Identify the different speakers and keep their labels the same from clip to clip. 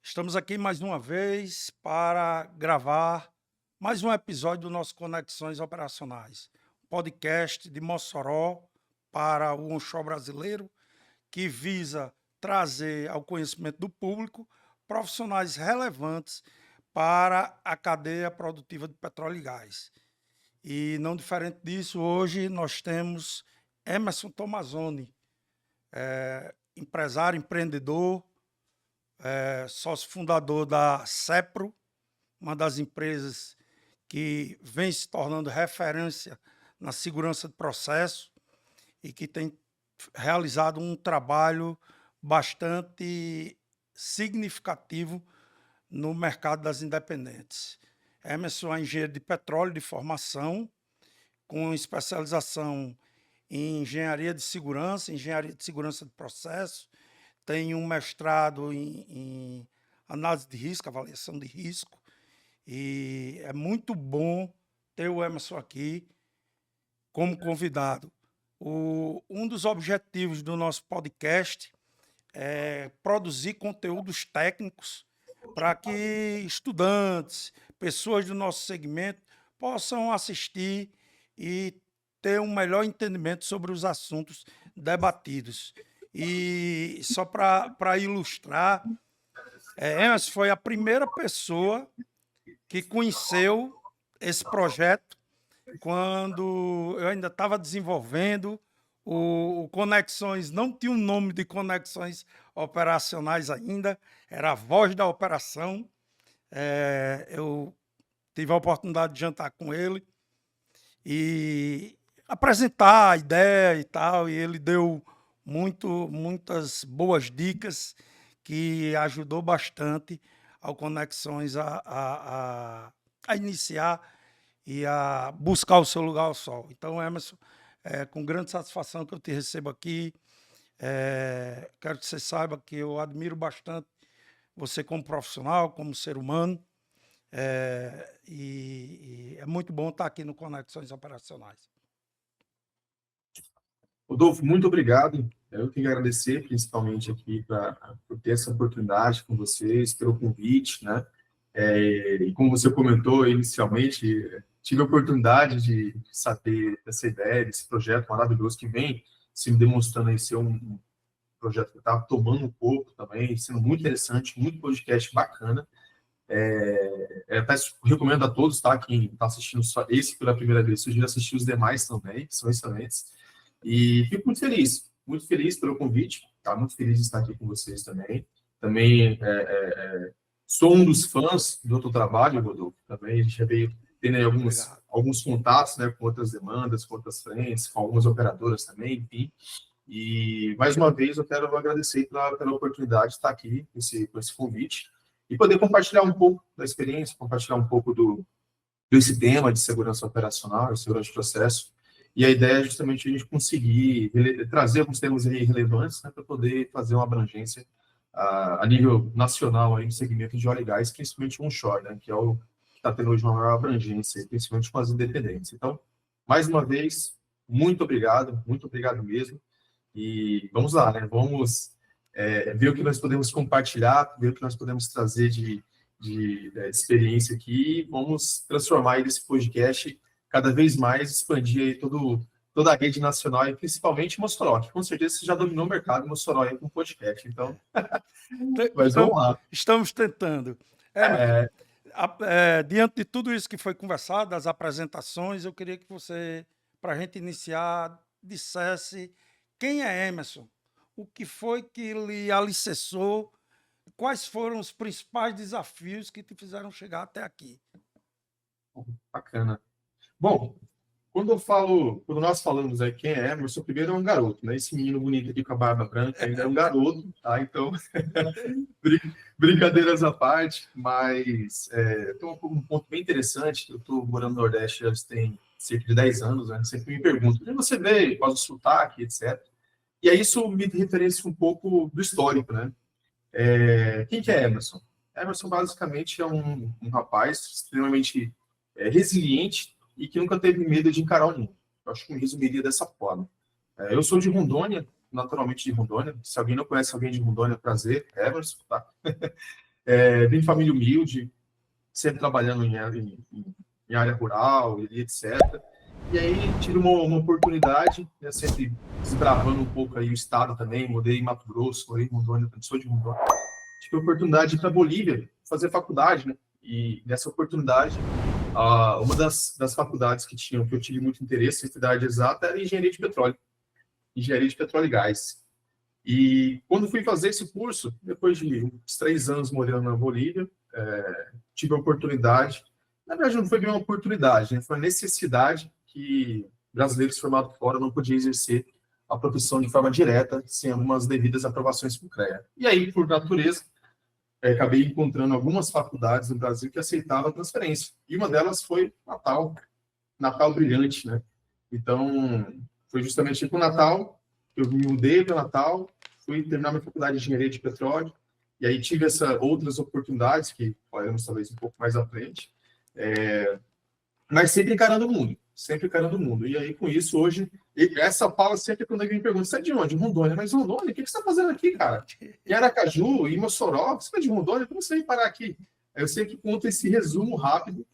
Speaker 1: Estamos aqui mais uma vez para gravar mais um episódio do nosso Conexões Operacionais, podcast de Mossoró para o onshore brasileiro, que visa trazer ao conhecimento do público profissionais relevantes para a cadeia produtiva de petróleo e gás. E não diferente disso, hoje nós temos Emerson Tomazoni, empresário, empreendedor, sócio fundador da CEPRO, uma das empresas que vem se tornando referência na segurança de processo e que tem realizado um trabalho bastante significativo no mercado das independentes. Emerson é engenheiro de petróleo de formação, com especialização em engenharia de segurança de processo, tem um mestrado em análise de risco, avaliação de risco, e é muito bom ter o Emerson aqui como convidado. Um dos objetivos do nosso podcast é produzir conteúdos técnicos para que estudantes, pessoas do nosso segmento possam assistir e ter um melhor entendimento sobre os assuntos debatidos. E só para ilustrar, Emerson foi a primeira pessoa que conheceu esse projeto quando eu ainda estava desenvolvendo. O Conexões não tinha um nome de Conexões Operacionais ainda, era a Voz da Operação. Eu tive a oportunidade de jantar com ele e apresentar a ideia e tal, e ele deu muitas boas dicas que ajudou bastante ao Conexões a iniciar e a buscar o seu lugar ao sol. Então, Emerson, com grande satisfação que eu te recebo aqui. Quero que você saiba que eu admiro bastante você como profissional, como ser humano, e é muito bom estar aqui no Conexões Operacionais.
Speaker 2: Rodolfo, muito obrigado. Eu tenho que agradecer, principalmente aqui, por ter essa oportunidade com vocês, pelo convite, né? E como você comentou inicialmente, tive a oportunidade de saber dessa ideia, desse projeto maravilhoso que vem se demonstrando aí ser um projeto que está tomando um pouco também, sendo muito interessante, muito podcast bacana. Até recomendo a todos, tá? Quem está assistindo só esse pela primeira vez, sugiro assistir os demais também, que são excelentes. E fico muito feliz pelo convite, tá? Muito feliz de estar aqui com vocês também. Também sou um dos fãs do teu trabalho, Rodolfo. Também a gente já veio tendo aí alguns contatos, né, com outras demandas, com outras frentes, com algumas operadoras também, enfim. E, mais uma vez, eu quero agradecer pela oportunidade de estar aqui com esse convite e poder compartilhar um pouco da experiência, compartilhar um pouco desse tema de segurança operacional, segurança de processo. E a ideia é justamente a gente conseguir trazer alguns temas aí relevantes, né, para poder fazer uma abrangência a nível nacional aí no segmento de óleo e gás, principalmente onshore, né, que é o que está tendo hoje uma maior abrangência, principalmente com as independentes. Então, mais uma vez, muito obrigado mesmo. E vamos lá, né? Vamos ver o que nós podemos compartilhar, ver o que nós podemos trazer de experiência aqui, e vamos transformar esse podcast cada vez mais, expandir aí toda a rede nacional e principalmente Mossoró, que com certeza você já dominou o mercado em Mossoró aí com podcast, então... Mas vamos lá.
Speaker 1: Estamos tentando. Diante de tudo isso que foi conversado, das apresentações, eu queria que você, para a gente iniciar, dissesse quem é Emerson, o que foi que lhe alicerçou, quais foram os principais desafios que te fizeram chegar até aqui.
Speaker 2: Bacana. Bom, quando nós falamos aí quem é Emerson, primeiro é um garoto, né? Esse menino bonito aqui com a barba branca ainda é um garoto, tá? Então, brincadeiras à parte, mas tem um ponto bem interessante. Eu estou morando no Nordeste já tem cerca de 10 anos, né? Sempre me pergunto, onde você veio, qual o sotaque, etc. E aí isso me referencia um pouco do histórico, né? Quem que é Emerson? Emerson, basicamente, é um rapaz extremamente resiliente e que nunca teve medo de encarar o mundo. Eu acho que me resumiria dessa forma. Eu sou de Rondônia, naturalmente de Rondônia. Se alguém não conhece alguém de Rondônia, prazer, Emerson, tá? Vim de família humilde, sempre trabalhando em área rural, e etc. E aí tive uma oportunidade, né, sempre desbravando um pouco aí o estado também, mudei em Mato Grosso, morei em Rondônia, sou de Rondônia. Tive a oportunidade de ir para Bolívia fazer faculdade, né? E nessa oportunidade, uma das faculdades que eu tive muito interesse, em cidade exata, era engenharia de petróleo e gás. E quando fui fazer esse curso, depois de uns 3 anos morando na Bolívia, tive a oportunidade, na verdade não foi bem uma oportunidade, né? Foi uma necessidade que brasileiros formados fora não podiam exercer a profissão de forma direta, sem algumas devidas aprovações por CREA. E aí, por natureza, acabei encontrando algumas faculdades no Brasil que aceitavam a transferência. E uma delas foi Natal Brilhante, né? Então, foi justamente com o Natal, eu me mudei para Natal, fui terminar minha faculdade de engenharia de petróleo, e aí tive outras oportunidades, que falaremos talvez um pouco mais à frente, mas sempre encarando o mundo, sempre encarando o mundo. E aí, com isso, hoje, essa fala sempre quando alguém me pergunta, você é de onde? Rondônia. Mas Rondônia, o que você está fazendo aqui, cara? Em Aracaju, em Mossoró, você é de Rondônia? Como você veio parar aqui? Aí eu sempre conto esse resumo rápido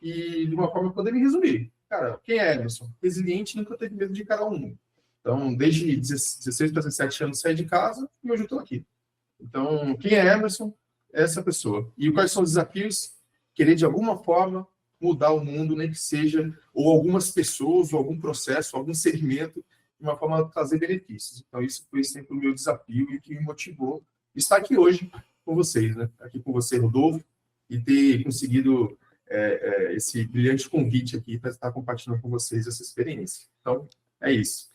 Speaker 2: e de uma forma poder me resumir. Cara, quem é Emerson? Resiliente, nunca teve medo de encarar o mundo. Então, desde 16 para 17 anos, saí de casa e hoje eu estou aqui. Então, quem é Emerson? É essa pessoa. E quais são os desafios? Querer, de alguma forma, mudar o mundo, nem que seja, ou algumas pessoas, ou algum processo, algum segmento, de uma forma de trazer benefícios. Então, isso foi sempre o meu desafio e o que me motivou estar aqui hoje com vocês, né? Aqui com você, Rodolfo, e ter conseguido esse brilhante convite aqui para estar compartilhando com vocês essa experiência. Então, é isso.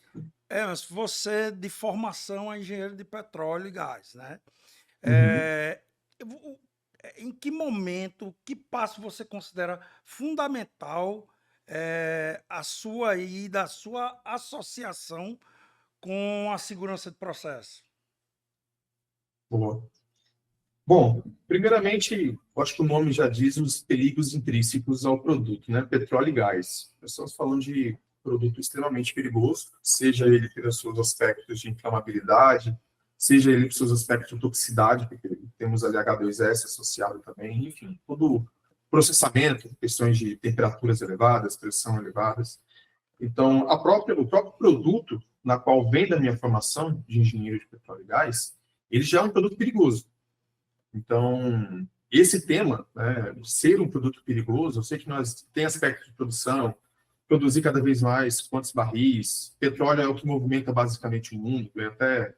Speaker 1: Mas você de formação é engenheiro de petróleo e gás, né?
Speaker 2: Uhum.
Speaker 1: Em que momento, que passo você considera fundamental a sua ida, a sua associação com a segurança de processo?
Speaker 2: Boa. Bom, primeiramente, acho que o nome já diz os perigos intrínsecos ao produto, né? Petróleo e gás. Nós estamos falando de produto extremamente perigoso, seja ele pelos seus aspectos de inflamabilidade, seja ele pelos seus aspectos de toxicidade, porque temos ali H2S associado também, enfim, todo processamento, questões de temperaturas elevadas, pressão elevadas. Então, o próprio produto na qual vem da minha formação de engenheiro de petróleo e gás, ele já é um produto perigoso. Então, esse tema, né, ser um produto perigoso, eu sei que nós tem aspectos de produção, produzir cada vez mais quantos barris, petróleo é o que movimenta basicamente o mundo, até,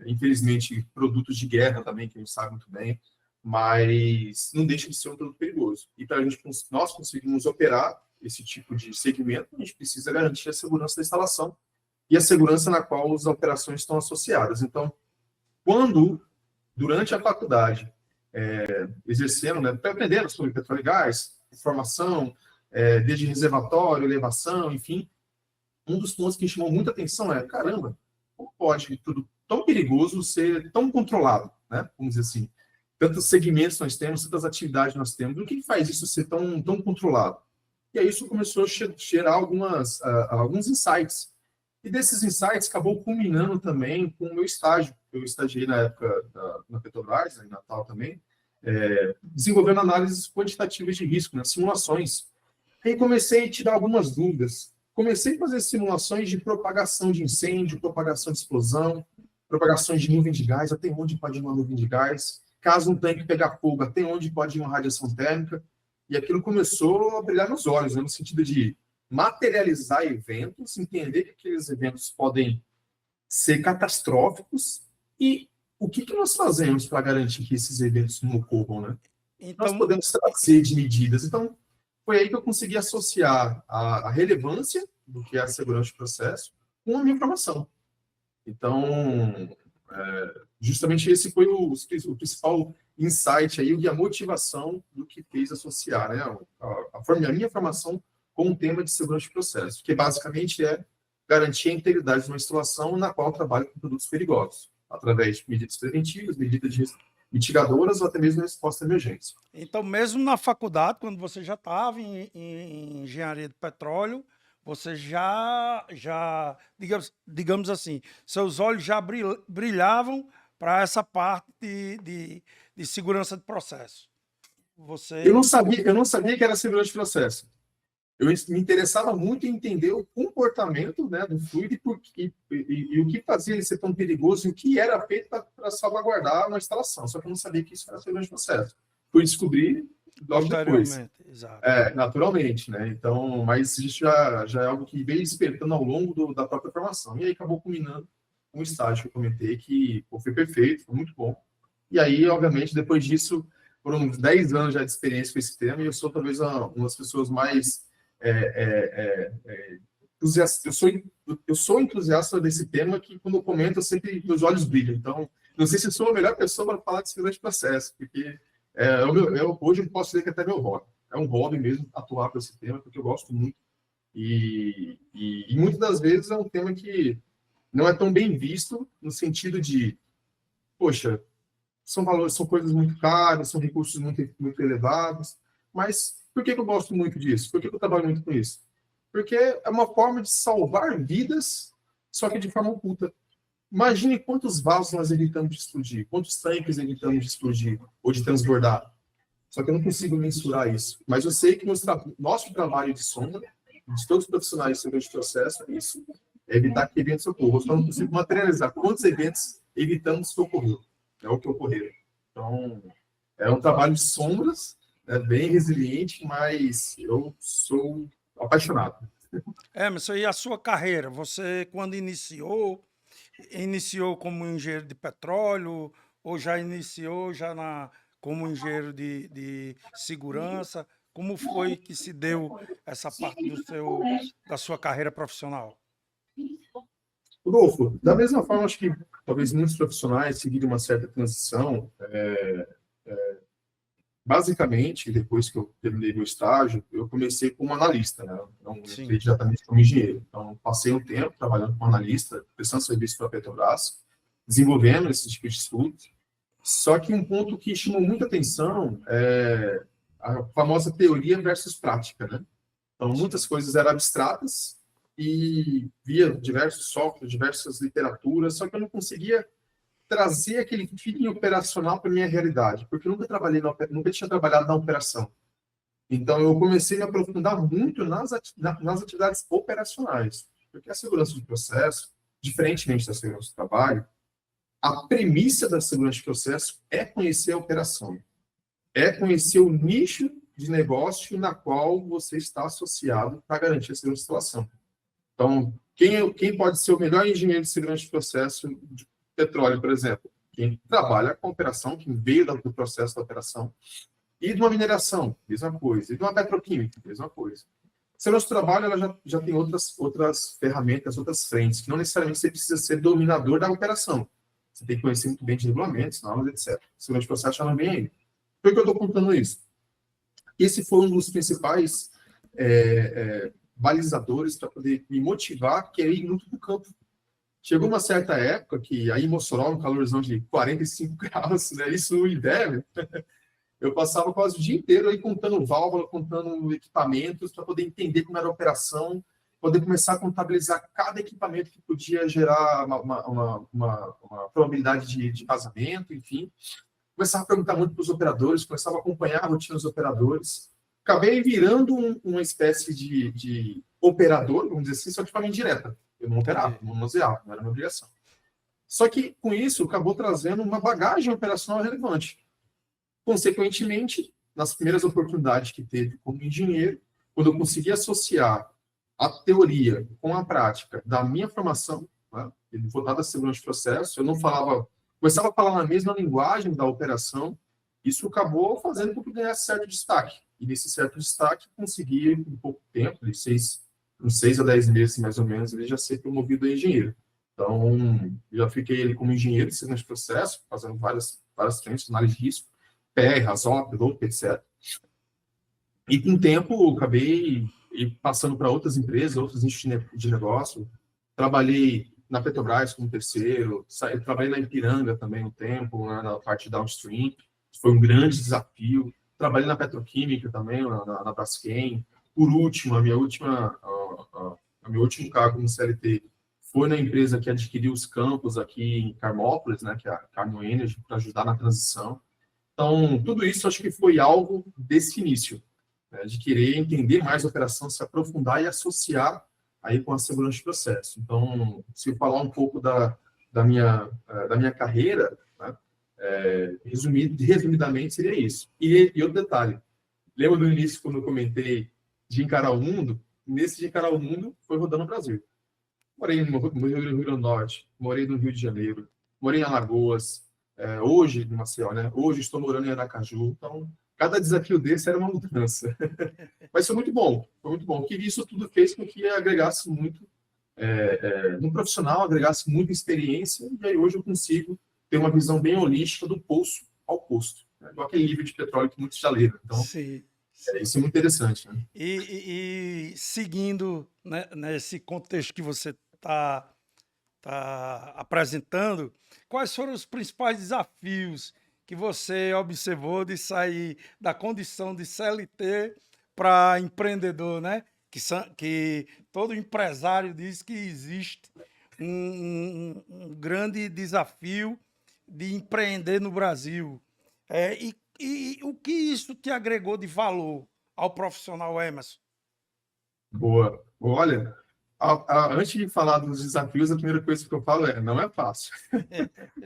Speaker 2: infelizmente, produtos de guerra também, que a gente sabe muito bem, mas não deixa de ser um produto perigoso. E para nós conseguirmos operar esse tipo de segmento, a gente precisa garantir a segurança da instalação e a segurança na qual as operações estão associadas. Então, durante a faculdade, exercendo, né, aprendendo sobre petróleo e gás, formação, desde reservatório, elevação, enfim, um dos pontos que chamou muita atenção é, caramba, como pode tudo tão perigoso ser tão controlado, né? Vamos dizer assim. Tantos segmentos nós temos, tantas atividades nós temos, o que faz isso ser tão controlado? E aí isso começou a gerar alguns insights. E desses insights acabou culminando também com o meu estágio. Eu estagiei na época na Petrobras, em Natal também, desenvolvendo análises quantitativas de risco, né, simulações. Aí comecei a tirar algumas dúvidas. Comecei a fazer simulações de propagação de incêndio, propagação de explosão, propagações de nuvem de gás, até onde pode ir uma nuvem de gás. Caso um tanque pegar fogo, até onde pode ir uma radiação térmica. E aquilo começou a brilhar nos olhos, né, no sentido de materializar eventos, entender que aqueles eventos podem ser catastróficos e o que nós fazemos para garantir que esses eventos não ocorram, né? Nós
Speaker 1: Então,
Speaker 2: podemos trazer de medidas. Então, foi aí que eu consegui associar a relevância do que é a segurança de processo com a minha formação. Então, justamente esse foi o principal insight aí, e a motivação do que fez associar, né, a minha formação com o tema de segurança de processo, que basicamente é garantir a integridade de uma instalação na qual trabalho com produtos perigosos, através de medidas preventivas, medidas mitigadoras ou até mesmo resposta à emergência.
Speaker 1: então, mesmo na faculdade, quando você já estava em engenharia de petróleo, você digamos assim, seus olhos já brilhavam para essa parte de segurança de processo.
Speaker 2: Eu não sabia que era segurança de processo. Eu me interessava muito em entender o comportamento, né, do fluido e o que fazia ele ser tão perigoso e o que era feito para salvaguardar uma instalação. Só que eu não sabia que isso era segurança de processo. Fui descobrir logo depois.
Speaker 1: Exato.
Speaker 2: Naturalmente, né? Então, mas isso já é algo que veio despertando ao longo da própria formação. E aí acabou culminando um estágio que eu comentei que foi perfeito, foi muito bom. E aí, obviamente, depois disso, foram uns 10 anos já de experiência com esse tema e eu sou talvez uma das pessoas mais entusiasta. Eu sou entusiasta desse tema que, quando eu comento, eu sempre meus olhos brilham. Então, não sei se eu sou a melhor pessoa para falar de segurança de processo, porque hoje eu posso dizer que até meu hobby. É um hobby mesmo atuar com esse tema, porque eu gosto muito. E muitas das vezes é um tema que não é tão bem visto, no sentido de, poxa, são coisas muito caras, são recursos muito elevados, mas por que eu gosto muito disso? Por que eu trabalho muito com isso? Porque é uma forma de salvar vidas, só que de forma oculta. Imagine quantos vasos nós evitamos de explodir, quantos tanques evitamos de explodir ou de transbordar. Só que eu não consigo mensurar isso. Mas eu sei que nosso trabalho de sombra, de todos os profissionais de segurança de processo, é isso. É evitar que eventos ocorram. Eu só não consigo materializar quantos eventos evitamos que ocorreram. É o que ocorreram. Então, é um trabalho de sombras, bem resiliente, mas eu sou apaixonado.
Speaker 1: Emerson, e a sua carreira? Você, quando iniciou como engenheiro de petróleo ou já iniciou como engenheiro de segurança? Como foi que se deu essa parte da sua carreira profissional?
Speaker 2: Rodolfo, da mesma forma, acho que talvez muitos profissionais seguirem uma certa transição. Basicamente, depois que eu terminei meu estágio, eu comecei como analista, né? Não entrei diretamente como engenheiro. Então, passei um tempo trabalhando como analista, prestando serviço para a Petrobras, desenvolvendo esse tipo de estudo. Só que um ponto que chamou muita atenção é a famosa teoria versus prática, né? Então, muitas coisas eram abstratas e via diversos softwares, diversas literaturas, só que eu não conseguia trazer aquele feeling operacional para minha realidade, porque eu nunca tinha trabalhado na operação. Então, eu comecei a me aprofundar muito nas atividades operacionais, porque a segurança de processo, diferentemente da segurança do trabalho, a premissa da segurança de processo é conhecer a operação, é conhecer o nicho de negócio na qual você está associado para garantir a segurança de instalação. Então, quem pode ser o melhor engenheiro de segurança de processo de petróleo, por exemplo? Quem trabalha com operação, quem veio do processo da operação. E de uma mineração, mesma coisa. E de uma petroquímica, mesma coisa. Segurança do trabalho, ela já tem outras ferramentas, outras frentes, que não necessariamente você precisa ser dominador da operação. Você tem que conhecer muito bem de regulamentos, normas, etc. Segurança de processo já não vem aí. Por que eu estou contando isso? Esse foi um dos principais balizadores para poder me motivar, que é ir muito do campo. Chegou uma certa época que aí em Mossoró, um calorzão de 45 graus, né, isso no inverno, eu passava quase o dia inteiro aí contando válvula, contando equipamentos, para poder entender como era a operação, poder começar a contabilizar cada equipamento que podia gerar uma probabilidade de vazamento, enfim. Começava a perguntar muito para os operadores, começava a acompanhar a rotina dos operadores. Acabei virando uma espécie de operador, vamos dizer assim, só de forma indireta. Eu não operava, não manuseava, não era uma obrigação. Só que, com isso, acabou trazendo uma bagagem operacional relevante. Consequentemente, nas primeiras oportunidades que teve como engenheiro, quando eu consegui associar a teoria com a prática da minha formação, né, voltada à segurança de processo, eu não falava, começava a falar na mesma linguagem da operação, isso acabou fazendo com que eu ganhasse certo destaque. E nesse certo destaque, consegui, em pouco tempo, de 6 a 10 meses, mais ou menos, ele já ser promovido a engenheiro. Então, já fiquei ali como engenheiro de segurança de processo, fazendo várias frentes, análise de risco, PR, RASOP, LOP, etc. E com o tempo, acabei passando para outras empresas, outros nichos de negócio. Trabalhei na Petrobras como terceiro, trabalhei na Ipiranga também um tempo, né, na parte downstream, foi um grande desafio. Trabalhei na Petroquímica também, na Braskem. Por último, meu último cargo no CLT foi na empresa que adquiriu os campos aqui em Carmópolis, né, que é a Carmo Energy, para ajudar na transição. Então, tudo isso acho que foi algo desse início, né, de querer entender mais a operação, se aprofundar e associar aí com a segurança de processo. Então, se eu falar um pouco da minha carreira, né, resumidamente seria isso. E outro detalhe, lembra do início quando eu comentei de encarar o mundo? Nesse de encarar o mundo, foi rodando o Brasil. Morei no Rio Grande do Norte, morei no Rio de Janeiro, morei em Alagoas, hoje em Maceió, né? Hoje estou morando em Aracaju. Então, cada desafio desse era uma mudança. Mas foi muito bom, foi muito bom. Que isso tudo fez com que agregasse muito no profissional, agregasse muita experiência, e aí hoje eu consigo ter uma visão bem holística do poço ao posto, né? Igual aquele livro de petróleo que muitos já leram. Então,
Speaker 1: Sim.
Speaker 2: isso é muito interessante, né?
Speaker 1: E seguindo, né, nesse contexto que você está apresentando, quais foram os principais desafios que você observou de sair da condição de CLT para empreendedor, né? Que todo empresário diz que existe um grande desafio de empreender no Brasil. E o que isso te agregou de valor ao profissional, Emerson?
Speaker 2: Boa. Olha, antes de falar dos desafios, a primeira coisa que eu falo não é fácil.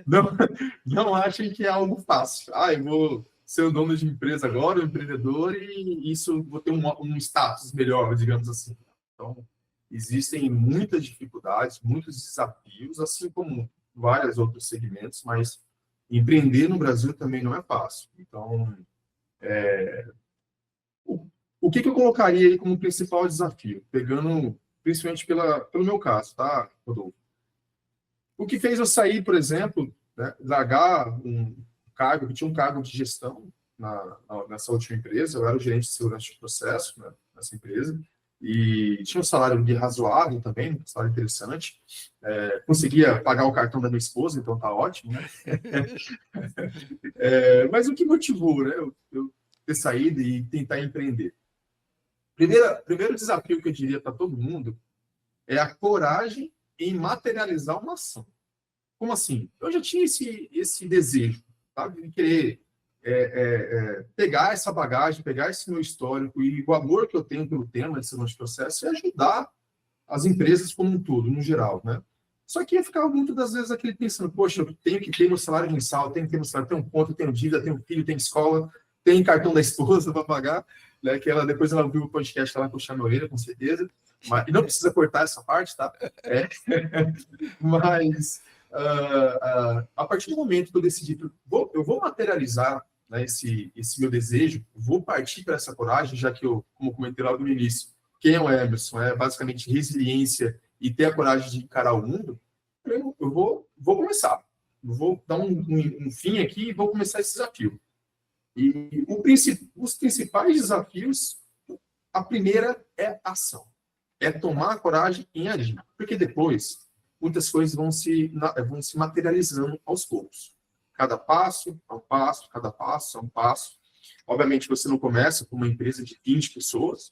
Speaker 2: Não, não achem que é algo fácil. Eu vou ser o dono de empresa agora, um empreendedor, e isso vou ter um status melhor, digamos assim. Então, existem muitas dificuldades, muitos desafios, assim como vários outros segmentos, mas empreender no Brasil também não é fácil. Então, o que eu colocaria aí como principal desafio? Pegando principalmente pelo meu caso, tá, Rodolfo? O que fez eu sair, por exemplo, né, largar um cargo, que tinha um cargo de gestão nessa última empresa, eu era o gerente de segurança de processo, né, nessa empresa, e tinha um salário de razoável também, um salário interessante, conseguia pagar o cartão da minha esposa, então tá ótimo, né? Mas o que motivou, né, eu ter saído e tentar empreender? Primeiro desafio que eu diria para todo mundo é a coragem em materializar uma ação. Como assim? Eu já tinha esse desejo, sabe, de querer pegar essa bagagem, pegar esse meu histórico e o amor que eu tenho pelo tema de segurança de processo e ajudar as empresas como um todo, no geral, né? Só que ia ficar muitas das vezes aquele pensando, poxa, eu tenho que ter meu salário mensal, tenho que ter meu salário, tenho um ponto, tenho dívida, tenho filho, tenho escola, tenho cartão da esposa para pagar, né? Que depois ela viu o podcast, ela vai puxar minha orelha, com certeza. Mas, e não precisa cortar essa parte, tá? Mas a partir do momento que eu decidi, eu vou materializar, né, esse meu desejo, vou partir para essa coragem, já que eu, como comentei lá no início, quem é o Emerson? É basicamente resiliência e ter a coragem de encarar o mundo. Eu vou começar. Eu vou dar um fim aqui e vou começar esse desafio. E os principais desafios, a primeira é ação. É tomar a coragem em agir. Porque depois, muitas coisas vão se materializando aos poucos. Cada passo é um passo, cada passo é um passo. Obviamente, você não começa com uma empresa de 20 pessoas.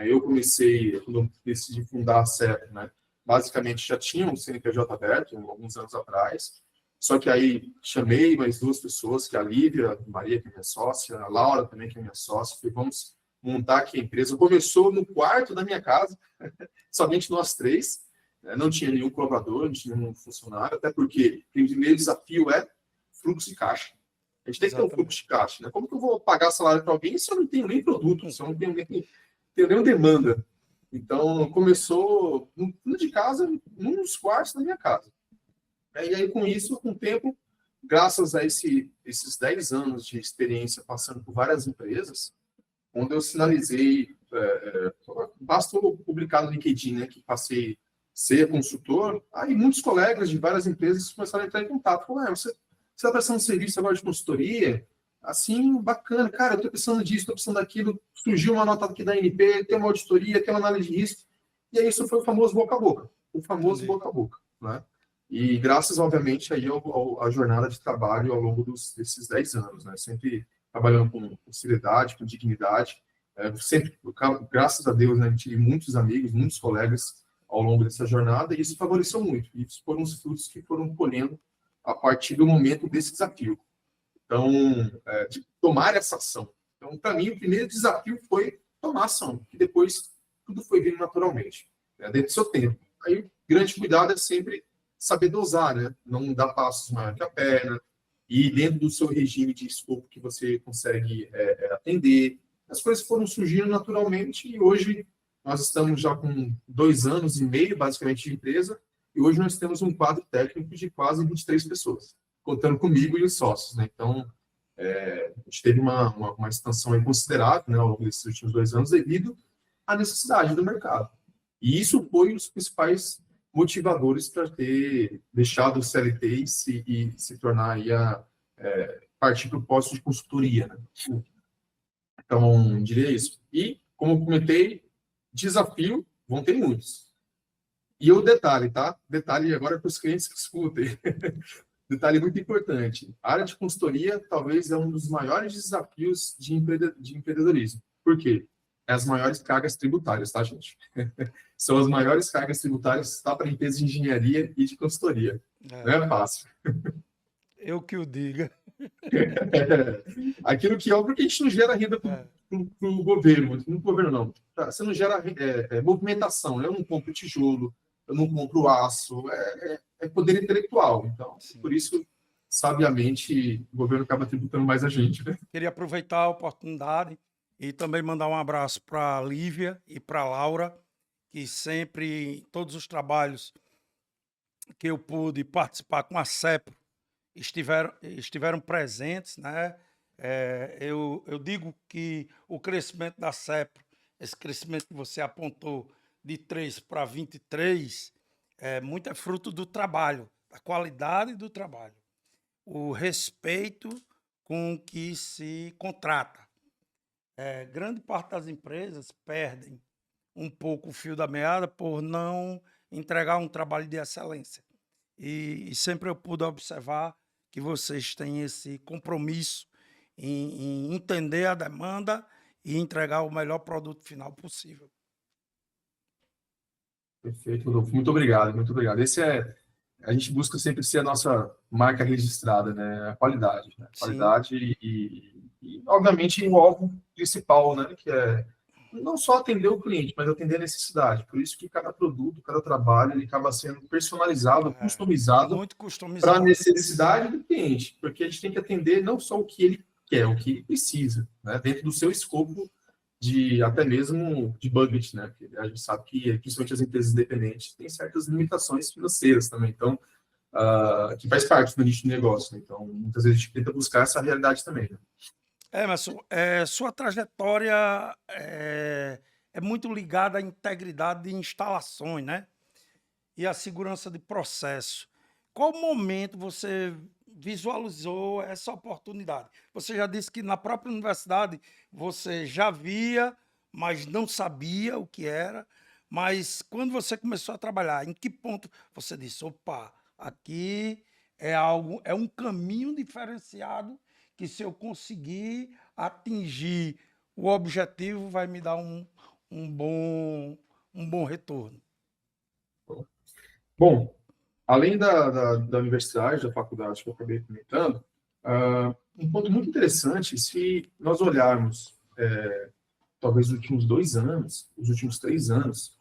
Speaker 2: Eu comecei, quando eu decidi fundar a CEP, né? Basicamente, já tinha um CNPJ aberto, alguns anos atrás. Só que aí chamei mais duas pessoas, que é a Lívia, a Maria, que é minha sócia, a Laura também, que é minha sócia, e vamos montar aqui a empresa. Começou no quarto da minha casa, somente nós três, não tinha nenhum colaborador, não tinha nenhum funcionário, até porque o primeiro desafio é fluxo de caixa. A gente tem que ter um fluxo de caixa, né? Como que eu vou pagar salário para alguém se eu não tenho nem produto, se eu não tenho nem demanda? Então, começou no fundo de casa, num dos quartos da minha casa. E aí, com isso, com o tempo, graças a esses 10 anos de experiência passando por várias empresas, onde eu sinalizei, basta eu publicar no LinkedIn, né, que passei a ser consultor, aí muitos colegas de várias empresas começaram a entrar em contato. Você está prestando serviço agora de consultoria? Assim, bacana. Cara, eu estou precisando disso, estou precisando daquilo. Surgiu uma nota aqui da ANP, tem uma auditoria, tem uma análise de risco. E aí isso foi o famoso boca a boca. O famoso boca a boca, né? E graças, obviamente, aí à jornada de trabalho ao longo desses 10 anos, né? Sempre trabalhando com seriedade, com dignidade. Sempre, graças a Deus, né, tive muitos amigos, muitos colegas ao longo dessa jornada, e isso favoreceu muito. E isso foram os frutos que foram colhendo a partir do momento desse desafio. Então, de tomar essa ação. Então, para mim, o primeiro desafio foi tomar ação, que depois tudo foi vindo naturalmente, né, dentro do seu tempo. Aí, o grande cuidado é sempre saber dosar, né? Não dar passos maior que a perna, e dentro do seu regime de escopo que você consegue atender. As coisas foram surgindo naturalmente e hoje nós estamos já com 2 anos e meio, basicamente, de empresa, e hoje nós temos um quadro técnico de quase 23 pessoas, contando comigo e os sócios, né? Então, a gente teve uma expansão aí considerável, né, ao longo desses últimos 2 anos devido à necessidade do mercado. E isso foi os principais motivadores para ter deixado o CLT e se tornar aí partir para o posto de consultoria, né? Então, diria isso. E, como eu comentei, desafio, vão ter muitos. E o detalhe, tá? Detalhe agora para os clientes que escutem. Detalhe muito importante. A área de consultoria talvez é um dos maiores desafios de empreendedorismo. Por quê? É as maiores cargas tributárias, tá, gente? São as maiores cargas tributárias, tá, para empresas de engenharia e de consultoria. Não é fácil.
Speaker 1: Eu que o diga.
Speaker 2: Aquilo que é óbvio que a gente não gera renda para o governo. No governo, não. Você não gera movimentação. Eu não compro tijolo, eu não compro aço. É poder intelectual. Então, sim, por isso, sabiamente, o governo acaba tributando mais a gente, né?
Speaker 1: Queria aproveitar a oportunidade e também mandar um abraço para a Lívia e para a Laura, que sempre, em todos os trabalhos que eu pude participar com a CEPRO, estiveram presentes, né? Eu digo que o crescimento da CEPRO, esse crescimento que você apontou de 3 para 23, muito é fruto do trabalho, da qualidade do trabalho, o respeito com que se contrata. Grande parte das empresas perdem um pouco o fio da meada por não entregar um trabalho de excelência. E sempre eu pude observar que vocês têm esse compromisso em entender a demanda e entregar o melhor produto final possível.
Speaker 2: Perfeito, Rodolfo. Muito obrigado, muito obrigado. A gente busca sempre ser a nossa marca registrada, né? A qualidade, né? Qualidade e, obviamente, o alvo principal, né? Que é não só atender o cliente, mas atender a necessidade. Por isso que cada produto, cada trabalho, ele acaba sendo personalizado, customizado para a necessidade do cliente, porque a gente tem que atender não só o que ele quer, o que ele precisa, né? Dentro do seu escopo até mesmo de budget, né? Porque a gente sabe que, principalmente as empresas independentes, têm certas limitações financeiras também, então, que faz parte do nicho de negócio, né? Então, muitas vezes a gente tenta buscar essa realidade também, né?
Speaker 1: Emerson, sua trajetória é muito ligada à integridade de instalações, né? E à segurança de processo. Qual momento você visualizou essa oportunidade? Você já disse que na própria universidade você já via, mas não sabia o que era. Mas quando você começou a trabalhar, em que ponto você disse, opa, aqui é um caminho diferenciado que, se eu conseguir atingir o objetivo, vai me dar um bom retorno?
Speaker 2: Bom, além da universidade, da faculdade que eu acabei comentando, um ponto muito interessante, se nós olharmos talvez os últimos 2 anos, os últimos 3 anos,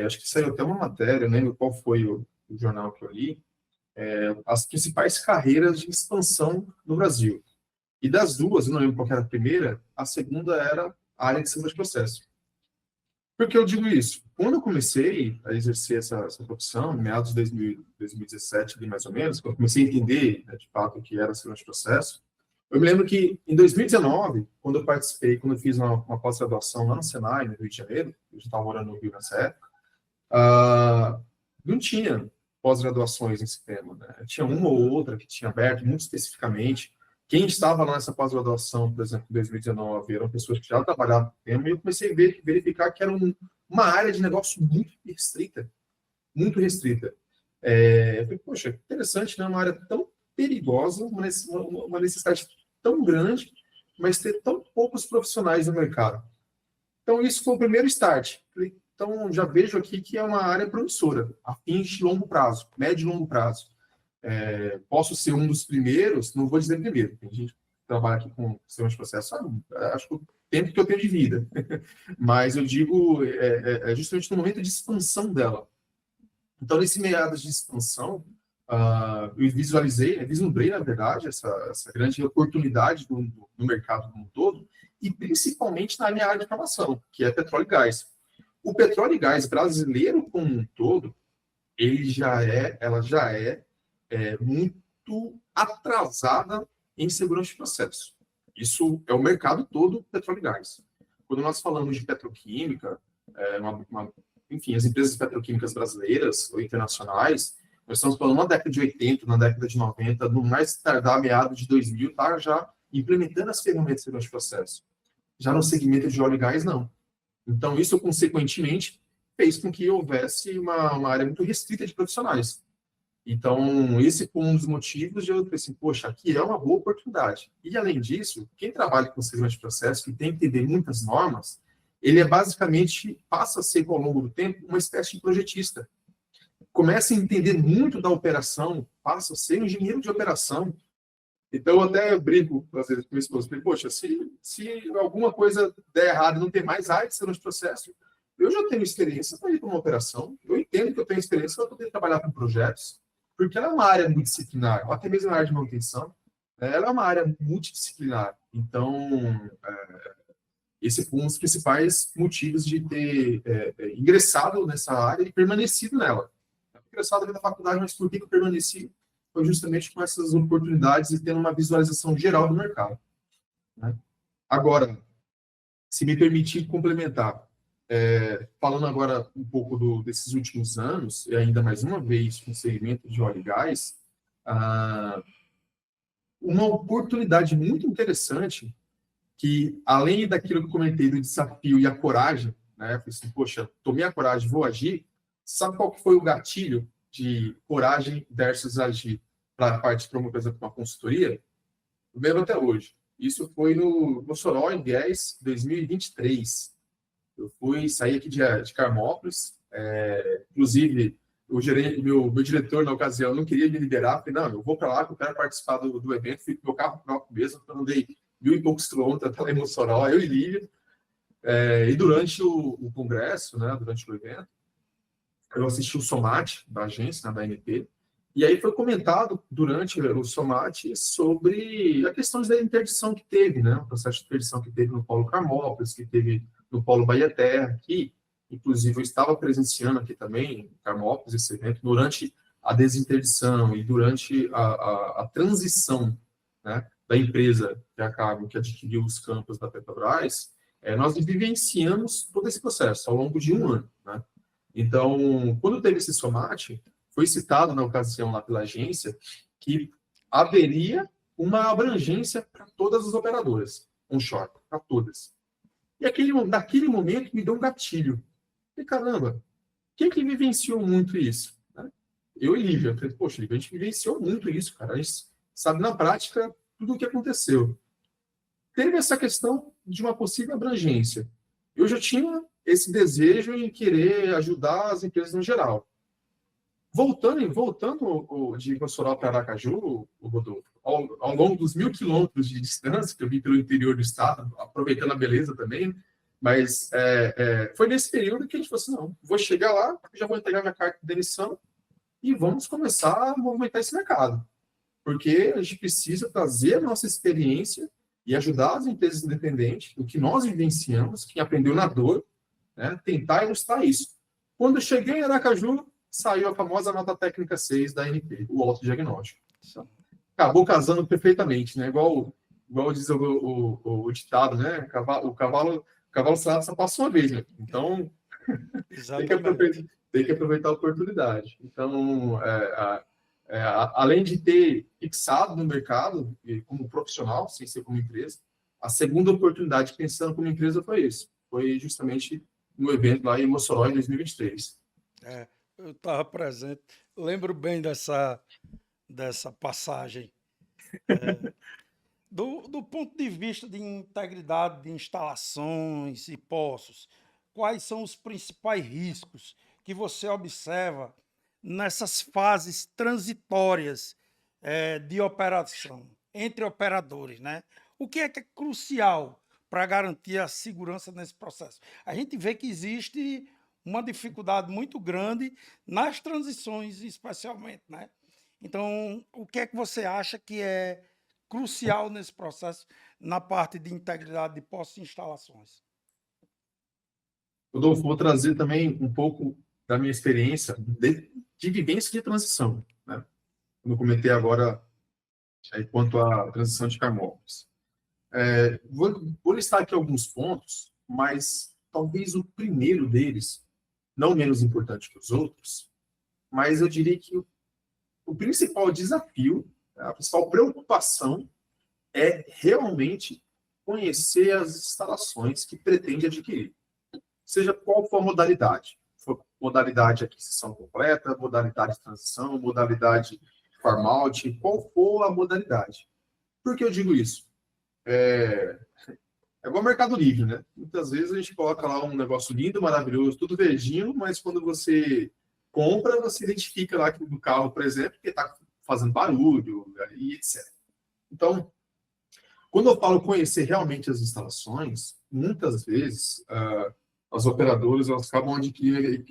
Speaker 2: acho que saiu até uma matéria, não lembro qual foi o jornal que eu li, as principais carreiras de expansão no Brasil. E das duas, eu não lembro qual era a primeira, a segunda era a área de segurança de processo. Por que eu digo isso? Quando eu comecei a exercer essa profissão, em meados de 2017, ali mais ou menos, quando eu comecei a entender, né, de fato, o que era segurança de processo, eu me lembro que em 2019, quando eu fiz uma pós-graduação lá no Senai, no Rio de Janeiro, eu já estava morando no Rio nessa época, não tinha pós-graduações nesse tema, né? Tinha uma ou outra que tinha aberto, muito especificamente. Quem estava lá nessa pós-graduação, por exemplo, em 2019, eram pessoas que já trabalhavam no tema, e eu comecei a verificar que era uma área de negócio muito restrita. Muito restrita. Eu falei, poxa, interessante, né? Uma área tão perigosa, uma necessidade tão grande, mas ter tão poucos profissionais no mercado. Então, isso foi o primeiro start. Falei, Então, já vejo aqui que é uma área promissora, a fins de longo prazo, médio e longo prazo. Posso ser um dos primeiros, não vou dizer primeiro, tem gente que trabalha aqui com sistemas de processo, acho que o tempo que eu tenho de vida, mas eu digo justamente no momento de expansão dela. Então, nesse meados de expansão, eu vislumbrei, na verdade, essa grande oportunidade no mercado como um todo, e principalmente na minha área de formação, que é petróleo e gás. O petróleo e gás brasileiro como um todo, ela já é muito atrasada em segurança de processo. Isso é o mercado todo, petróleo e gás. Quando nós falamos de petroquímica, enfim, as empresas petroquímicas brasileiras ou internacionais, nós estamos falando na década de 80, na década de 90, no mais tardar meado de 2000, tá já implementando as ferramentas de segurança de processo. Já no segmento de óleo e gás, não. Então, isso, consequentemente, fez com que houvesse uma área muito restrita de profissionais. Então, esse foi um dos motivos de eu pensar assim, poxa, aqui é uma boa oportunidade. E, além disso, quem trabalha com segurança de processo, que tem que entender muitas normas, ele basicamente, passa a ser, ao longo do tempo, uma espécie de projetista. Começa a entender muito da operação, passa a ser um engenheiro de operação. Então, eu até brinco, às vezes, com minha esposa, poxa, se alguma coisa der errado e não ter mais área de segurança de processo, eu já tenho experiência para ir para uma operação, eu entendo que eu tenho experiência para poder trabalhar com projetos, porque ela é uma área multidisciplinar, ou até mesmo na área de manutenção, ela é uma área multidisciplinar. Então, esse foi um dos principais motivos de ter ingressado nessa área e permanecido nela. Ingressado aqui na faculdade, mas por que eu permaneci? Foi justamente com essas oportunidades e tendo uma visualização geral do mercado, né? Agora, se me permitir complementar, falando agora um pouco desses últimos anos, e ainda mais uma vez com o segmento de óleo e gás, uma oportunidade muito interessante que, além daquilo que eu comentei do desafio e a coragem, né, eu falei assim, poxa, tomei a coragem, vou agir, sabe qual que foi o gatilho de coragem versus agir para a parte de promover uma consultoria? Eu lembro até hoje. Isso foi no Mossoró, em 2023. Eu saí aqui de Carmópolis, inclusive meu diretor na ocasião não queria me liberar, falei, não, eu vou para lá, que eu quero participar do evento, fui com meu carro próprio mesmo, eu andei 1.000 e poucos quilômetros até lá em Mossoró, eu e Lívia, e durante o congresso, né, durante o evento, eu assisti o SOMAT, da agência, né, da ANP, e aí foi comentado durante o SOMAT sobre a questão da interdição que teve, né, o processo de interdição que teve no Polo Carmópolis, que teve no Polo Bahia Terra, que, inclusive, eu estava presenciando aqui também, em Carmópolis, esse evento, durante a desinterdição e durante a transição, né, da empresa que adquiriu os campos da Petrobras, nós vivenciamos todo esse processo ao longo de um ano, né? Então, quando teve esse SOMAT, foi citado na ocasião lá pela agência que haveria uma abrangência para todas as operadoras, onshore, para todas. E naquele momento me deu um gatilho. E caramba, quem que vivenciou muito isso? Né? Eu e Lívia. Falei, poxa, Lívia, a gente vivenciou muito isso, cara. A gente sabe na prática tudo o que aconteceu. Teve essa questão de uma possível abrangência. Eu já tinha esse desejo em querer ajudar as empresas no geral. Voltando de Mossoró para Aracaju, Rodolfo, ao longo dos 1.000 quilômetros de distância, que eu vim pelo interior do estado, aproveitando a beleza também, mas foi nesse período que a gente falou assim, não, vou chegar lá, já vou entregar minha carta de demissão e vamos começar a movimentar esse mercado. Porque a gente precisa trazer a nossa experiência e ajudar as empresas independentes, o que nós vivenciamos, quem aprendeu na dor, né, tentar ilustrar isso. Quando eu cheguei em Aracaju, saiu a famosa nota técnica 6 da ANP, o autodiagnóstico. Acabou casando perfeitamente, né? Igual diz o ditado, né? O cavalo só passa uma vez, né? Então, tem que aproveitar a oportunidade. Então, além de ter fixado no mercado como profissional, sem ser como empresa, a segunda oportunidade, pensando como empresa, foi isso. Foi justamente no evento lá em Mossoró, em 2023.
Speaker 1: Eu estava presente, lembro bem dessa passagem. Do ponto de vista de integridade de instalações e poços, quais são os principais riscos que você observa nessas fases transitórias de operação entre operadores, né? O que é crucial para garantir a segurança nesse processo? A gente vê que existe uma dificuldade muito grande nas transições, especialmente, né? Então, o que é que você acha que é crucial nesse processo, na parte de integridade de postos e instalações?
Speaker 2: Rodolfo, vou trazer também um pouco da minha experiência de vivência de transição, né? Como eu comentei agora, quanto à transição de carmóveis. Vou listar aqui alguns pontos, mas talvez o primeiro deles, não menos importante que os outros, mas eu diria que o principal desafio, a principal preocupação é realmente conhecer as instalações que pretende adquirir. Seja qual for a modalidade. For modalidade aquisição completa, modalidade de transição, modalidade farm-out, qual for a modalidade. Por que eu digo isso? É igual ao Mercado Livre, né? Muitas vezes a gente coloca lá um negócio lindo, maravilhoso, tudo verdinho, mas quando você compra, você identifica lá que do carro, por exemplo, que está fazendo barulho e etc. Então, quando eu falo conhecer realmente as instalações, muitas vezes as operadoras elas acabam adquirindo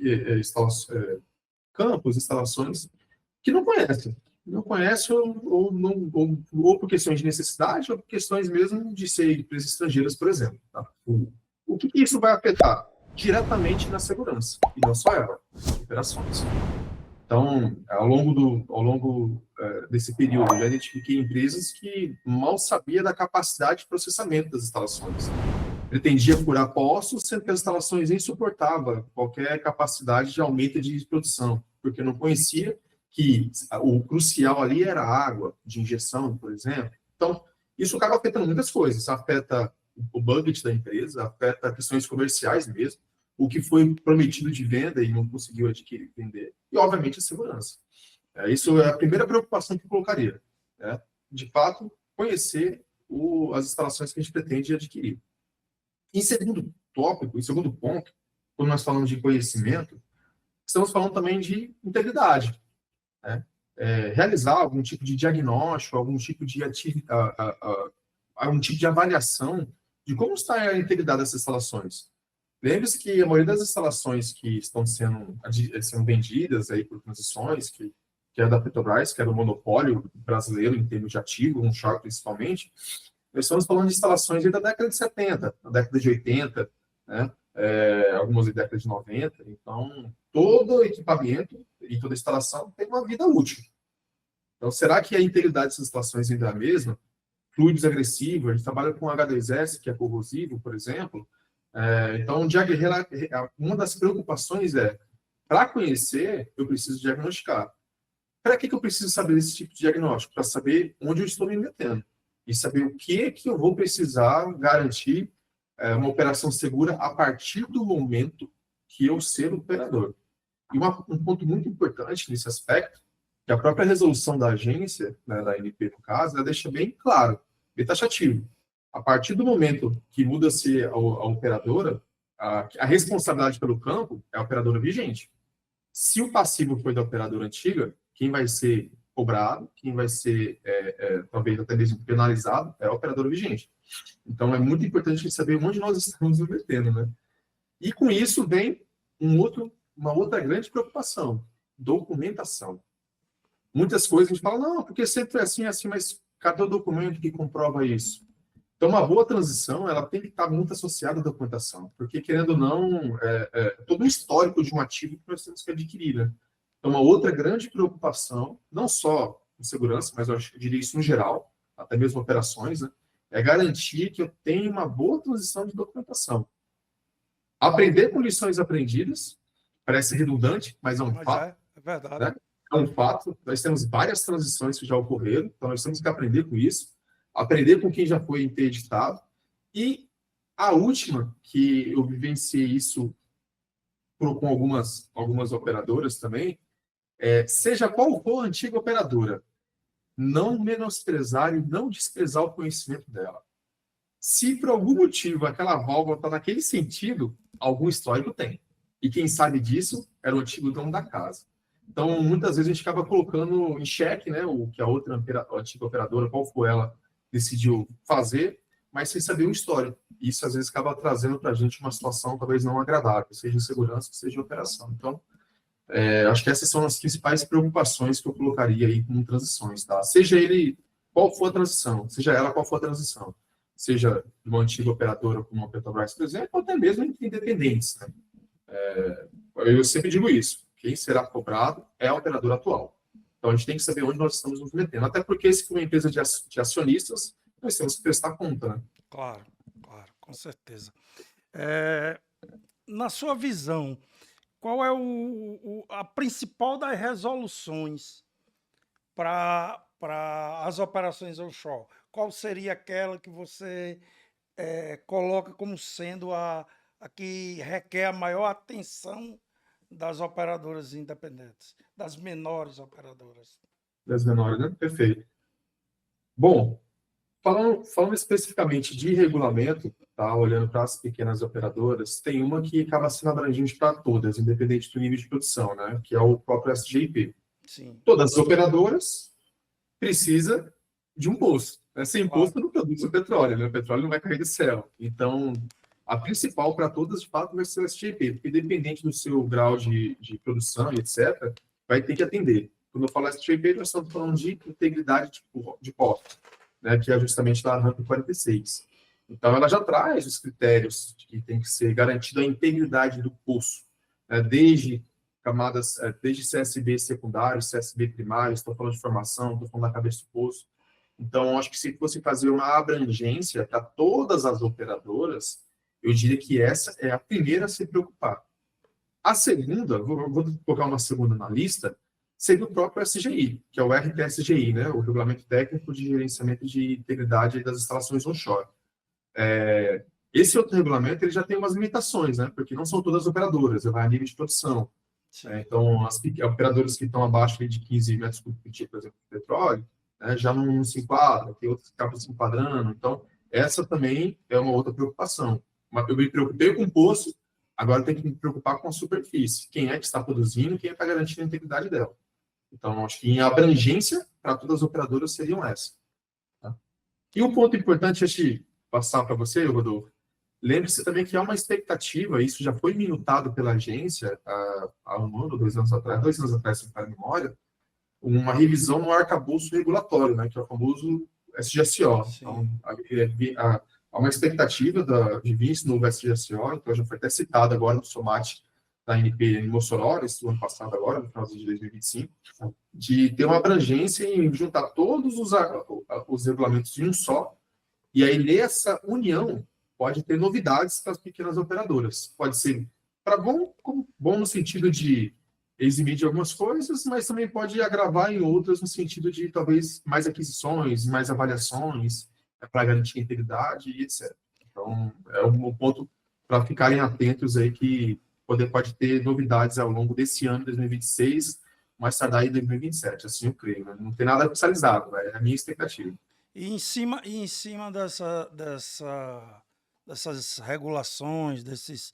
Speaker 2: campos, instalações que não conhecem. Não conhecem ou por questões de necessidade ou por questões mesmo de ser empresas estrangeiras, por exemplo. Tá? O que isso vai afetar? Diretamente na segurança, e não só ela, operações. Então, ao longo desse período, eu já identifiquei empresas que mal sabia da capacidade de processamento das instalações. Pretendia furar poços, sendo que as instalações nem suportavam qualquer capacidade de aumento de produção, porque não conhecia que o crucial ali era a água de injeção, por exemplo. Então, isso acaba afetando muitas coisas. Afeta o budget da empresa, afeta questões comerciais mesmo, o que foi prometido de venda e não conseguiu adquirir, vender. E, obviamente, a segurança. Isso é a primeira preocupação que eu colocaria. Né? De fato, conhecer as instalações que a gente pretende adquirir. Em segundo tópico, em segundo ponto, quando nós falamos de conhecimento, estamos falando também de integridade. Né? Realizar algum tipo de diagnóstico, algum tipo de avaliação de como está a integridade dessas instalações. Lembre-se que a maioria das instalações que estão sendo vendidas aí por transições, que é da Petrobras, que era o monopólio brasileiro em termos de ativo, um short principalmente, nós estamos falando de instalações da década de 70, da década de 80, né? Algumas da década de 90. Então, todo equipamento e toda instalação tem uma vida útil. Então, será que a integridade dessas instalações ainda é a mesma? Fluidos agressivos, a gente trabalha com H2S, que é corrosivo, por exemplo. Então, uma das preocupações para conhecer, eu preciso diagnosticar. Para que eu preciso saber desse tipo de diagnóstico? Para saber onde eu estou me metendo. E saber o que eu vou precisar garantir uma operação segura a partir do momento que eu ser operador. E um ponto muito importante nesse aspecto, que a própria resolução da agência, né, da ANP no caso, ela deixa bem claro, bem taxativo. A partir do momento que muda-se a operadora, a responsabilidade pelo campo é a operadora vigente. Se o passivo foi da operadora antiga, quem vai ser cobrado, quem vai ser, talvez até mesmo penalizado, é a operadora vigente. Então, é muito importante saber onde nós estamos nos metendo, né? E com isso vem uma outra grande preocupação, documentação. Muitas coisas a gente fala, não, porque sempre foi assim, mas cadê o documento que comprova isso? Então, uma boa transição, ela tem que estar muito associada à documentação, porque, querendo ou não, todo o histórico de um ativo que nós temos que adquirir, né? Então, uma outra grande preocupação, não só com segurança, mas eu diria isso no geral, até mesmo operações, né? É garantir que eu tenha uma boa transição de documentação. Aprender com lições aprendidas, parece redundante, mas é um fato.
Speaker 1: É verdade.
Speaker 2: Né? É um fato. Nós temos várias transições que já ocorreram, então nós temos que aprender com isso, aprender com quem já foi interditado. E a última, que eu vivenciei isso com algumas operadoras também, seja qual for a antiga operadora, não menosprezar e não desprezar o conhecimento dela. Se por algum motivo aquela válvula está naquele sentido, algum histórico tem. E quem sabe disso era o antigo dono da casa. Então, muitas vezes a gente acaba colocando em xeque, né, o que a antiga operadora, qual foi ela, decidiu fazer, mas sem saber o histórico. Isso, às vezes, acaba trazendo para a gente uma situação talvez não agradável, seja em segurança, seja em operação. Então, acho que essas são as principais preocupações que eu colocaria aí como transições, tá? Seja ele, qual for a transição, seja ela qual for a transição, seja de uma antiga operadora como a Petrobras, por exemplo, ou até mesmo entre independentes, né? Eu sempre digo isso, quem será cobrado é a operadora atual. Então, a gente tem que saber onde nós estamos nos metendo, até porque se for uma empresa de acionistas, nós temos que prestar conta, né?
Speaker 1: Claro, claro, com certeza. Na sua visão, qual é a principal das resoluções para as operações offshore? Qual seria aquela que você coloca como sendo a que requer a maior atenção das operadoras independentes, das menores operadoras?
Speaker 2: Das menores, né? Perfeito. Bom, falando especificamente de regulamento, tá? Olhando para as pequenas operadoras, tem uma que acaba sendo abrangente para todas, independente do nível de produção, né? Que é o próprio SGIP.
Speaker 1: Sim,
Speaker 2: Todas as operadoras precisam de um poço, né? Sem
Speaker 1: claro.
Speaker 2: poço não produz o petróleo, né? O petróleo não vai cair do céu. Então, a principal para todas, de fato, vai ser o SGIP, porque independente do seu grau de produção e etc., vai ter que atender. Quando eu falo SGIP, nós estamos falando de integridade de poço, né, que é justamente da RAMP 46. Então, ela já traz os critérios de que tem que ser garantida a integridade do poço, né, desde camadas, desde CSB secundário, CSB primário, estou falando de formação, estou falando da cabeça do poço. Então, acho que se fosse fazer uma abrangência para todas as operadoras, eu diria que essa é a primeira a se preocupar. A segunda, vou colocar uma segunda na lista, seria o próprio SGI, que é o RTSGI, né, o Regulamento Técnico de Gerenciamento de Integridade das Instalações Onshore. Esse outro regulamento ele já tem umas limitações, né, porque não são todas operadoras, vai a nível de produção. Então, as operadoras que estão abaixo de 15 metros cúbicos, por exemplo, de petróleo, né, já não se enquadram, tem outras que acabam se enquadrando. Então, essa também é uma outra preocupação. Eu me preocupei com o poço, agora tem que me preocupar com a superfície. Quem é que está produzindo, quem é que está garantindo a integridade dela. Então, acho que em abrangência, para todas as operadoras, seriam essa. Tá? E um ponto importante, antes de passar para você, Rodolfo, lembre-se também que há uma expectativa, isso já foi minutado pela agência há 1 ano, 2 anos atrás, se não me falha a memória, uma revisão no arcabouço regulatório, né, que é o famoso SGSO. Então, há uma expectativa de vir esse novo SGSO, então já foi até citado agora no SOMAT da ANP em Mossoró, esse ano passado agora, no final de 2025, de ter uma abrangência em juntar todos os regulamentos em um só, e aí nessa união pode ter novidades para as pequenas operadoras. Pode ser para bom no sentido de eximir de algumas coisas, mas também pode agravar em outras no sentido de talvez mais aquisições, mais avaliações, para garantir a integridade e etc. Então, é um ponto para ficarem atentos aí que pode ter novidades ao longo desse ano, 2026, mais tardar em 2027, assim eu creio. Né? Não tem nada oficializado, é a minha expectativa.
Speaker 1: E em cima dessas regulações, dessas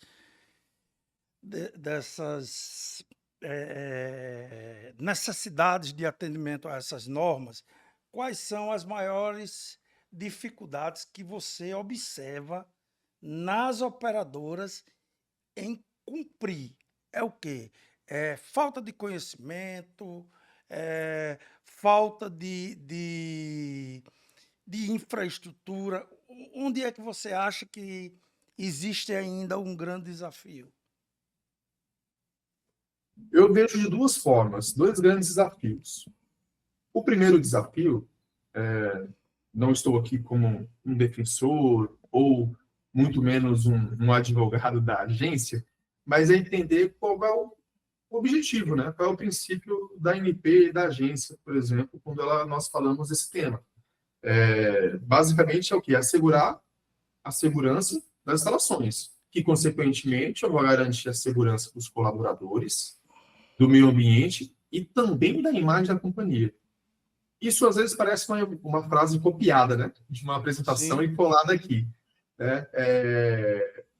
Speaker 1: necessidades de atendimento a essas normas, quais são as maiores dificuldades que você observa nas operadoras em cumprir? É o quê? É falta de conhecimento, falta de infraestrutura. Onde é que você acha que existe ainda um grande desafio?
Speaker 2: Eu vejo de duas formas, 2 grandes desafios. O primeiro desafio, não estou aqui como um defensor ou muito menos um advogado da agência, mas é entender qual é o objetivo, né? Qual é o princípio da ANP e da agência, por exemplo, quando nós falamos desse tema. Basicamente é o quê? Assegurar a segurança das instalações, que, consequentemente, vai garantir a segurança dos colaboradores, do meio ambiente e também da imagem da companhia. Isso, às vezes, parece uma frase copiada, né? De uma apresentação
Speaker 1: Sim.
Speaker 2: e colada aqui. Né?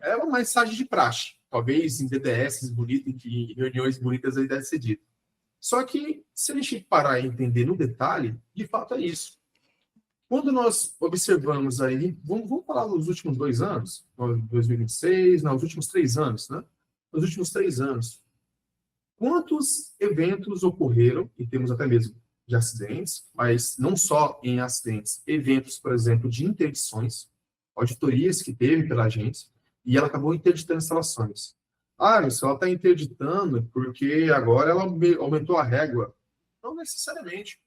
Speaker 2: É uma mensagem de praxe, talvez em DDS bonitas, em reuniões bonitas aí deve ser dito. Só que, se a gente parar e entender no detalhe, de fato é isso. Quando nós observamos aí, vamos falar nos últimos 2 anos, 2026, não, os últimos 3 anos, né? Nos últimos 3 anos, quantos eventos ocorreram, e temos até mesmo de acidentes, mas não só em acidentes, eventos, por exemplo, de interdições, auditorias que teve pela agência, e ela acabou interditando instalações. Ah, isso ela está interditando porque agora ela aumentou a régua. Não necessariamente.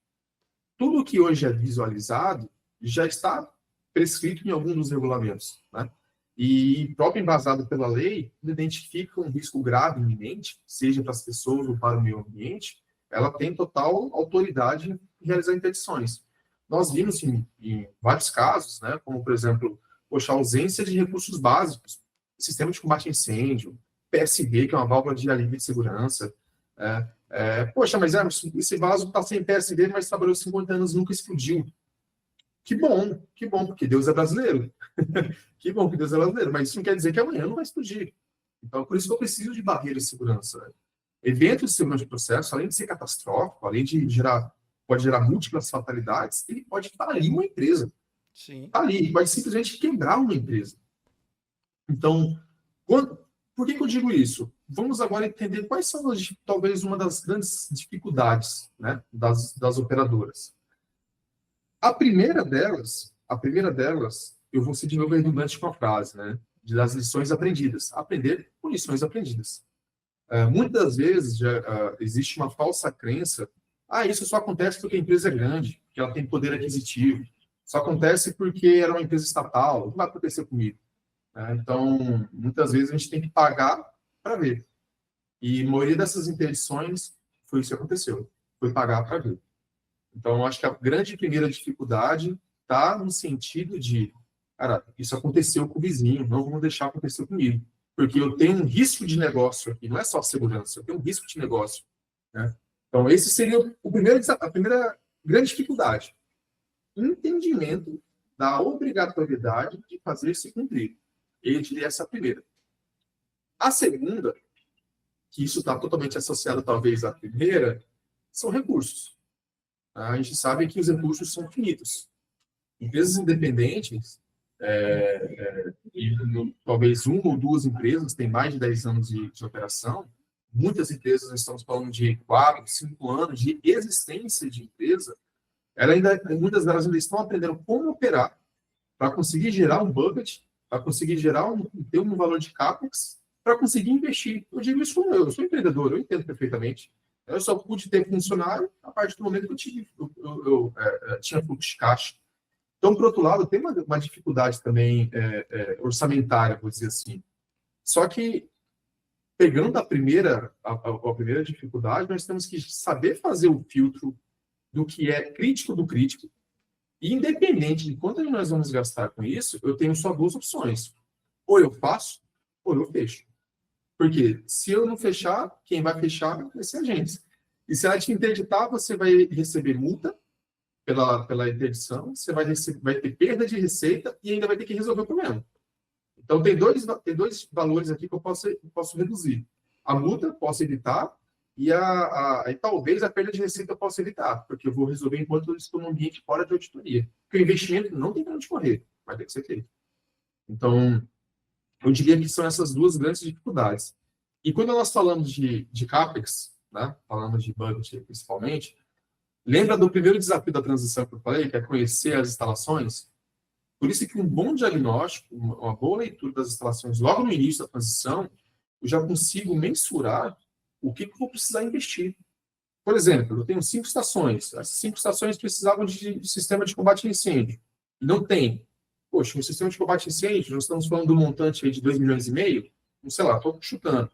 Speaker 2: Tudo que hoje é visualizado já está prescrito em algum dos regulamentos, né? E próprio embasado pela lei, identifica um risco grave iminente, seja para as pessoas ou para o meio ambiente, ela tem total autoridade em realizar interdições. Nós vimos em vários casos, né, como, por exemplo, a ausência de recursos básicos, sistema de combate a incêndio, PSV, que é uma válvula de alívio de segurança. Poxa, mas esse vaso está sem PSV, mas trabalhou 50 anos e nunca explodiu. Que bom, porque Deus é brasileiro. Que bom que Deus é brasileiro, mas isso não quer dizer que amanhã não vai explodir. Então, por isso que eu preciso de barreiras de segurança. Eventos de segurança de processo, além de ser catastrófico, além de pode gerar múltiplas fatalidades, ele pode falir uma empresa.
Speaker 1: Sim.
Speaker 2: Ali, pode simplesmente quebrar uma empresa. Então, por que eu digo isso? Vamos agora entender quais são, talvez, uma das grandes dificuldades, né, das operadoras. A primeira delas, eu vou ser de novo redundante com a frase, né, das lições aprendidas. Aprender com lições aprendidas. Muitas vezes existe uma falsa crença, isso só acontece porque a empresa é grande, porque ela tem poder aquisitivo. Só acontece porque era uma empresa estatal, não vai acontecer comigo. Então, muitas vezes a gente tem que pagar para ver. E a maioria dessas interdições foi isso que aconteceu, foi pagar para ver. Então, acho que a grande primeira dificuldade está no sentido de, cara, isso aconteceu com o vizinho, não vamos deixar acontecer comigo. Porque eu tenho um risco de negócio aqui, não é só segurança, eu tenho um risco de negócio. Né? Então, esse seria a primeira grande dificuldade. Entendimento da obrigatoriedade de fazer se cumprir. Eu diria essa primeira. A segunda, que isso está totalmente associado talvez à primeira, são recursos. A gente sabe que os recursos são finitos. Empresas independentes, talvez 1 ou 2 empresas têm mais de 10 anos de operação, muitas empresas, nós estamos falando de 4, 5 anos de existência de empresa, muitas delas ainda estão aprendendo como operar para conseguir gerar um budget, para conseguir ter um valor de CAPEX, para conseguir investir. Eu digo isso como eu sou empreendedor, eu entendo perfeitamente. Eu só pude ter funcionário a partir do momento que eu tinha fluxo de caixa. Então, por outro lado, tem uma dificuldade também orçamentária, vou dizer assim. Só que, pegando a primeira dificuldade, nós temos que saber fazer o filtro do que é crítico do crítico. E, independente de quanto nós vamos gastar com isso, eu tenho só 2 opções. Ou eu faço, ou eu fecho. Porque se eu não fechar, quem vai fechar vai ser a agência. E se ela te interditar, você vai receber multa pela interdição, você vai ter perda de receita e ainda vai ter que resolver o problema. Então, tem dois valores aqui que eu posso reduzir. A multa posso evitar e talvez a perda de receita eu possa evitar, porque eu vou resolver enquanto eu estou num ambiente fora de auditoria. Porque o investimento não tem para onde correr, vai ter que ser feito. Então, eu diria que são essas 2 grandes dificuldades. E quando nós falamos de CAPEX, né, falamos de budget principalmente, lembra do primeiro desafio da transição que eu falei, que é conhecer as instalações? Por isso que um bom diagnóstico, uma boa leitura das instalações logo no início da transição, eu já consigo mensurar o que eu vou precisar investir. Por exemplo, eu tenho 5 estações. Essas 5 estações precisavam de sistema de combate a incêndio. E não tem. Poxa, um sistema de combate a incêndio, nós estamos falando de um montante aí de 2,5 milhões, não sei lá, estou chutando.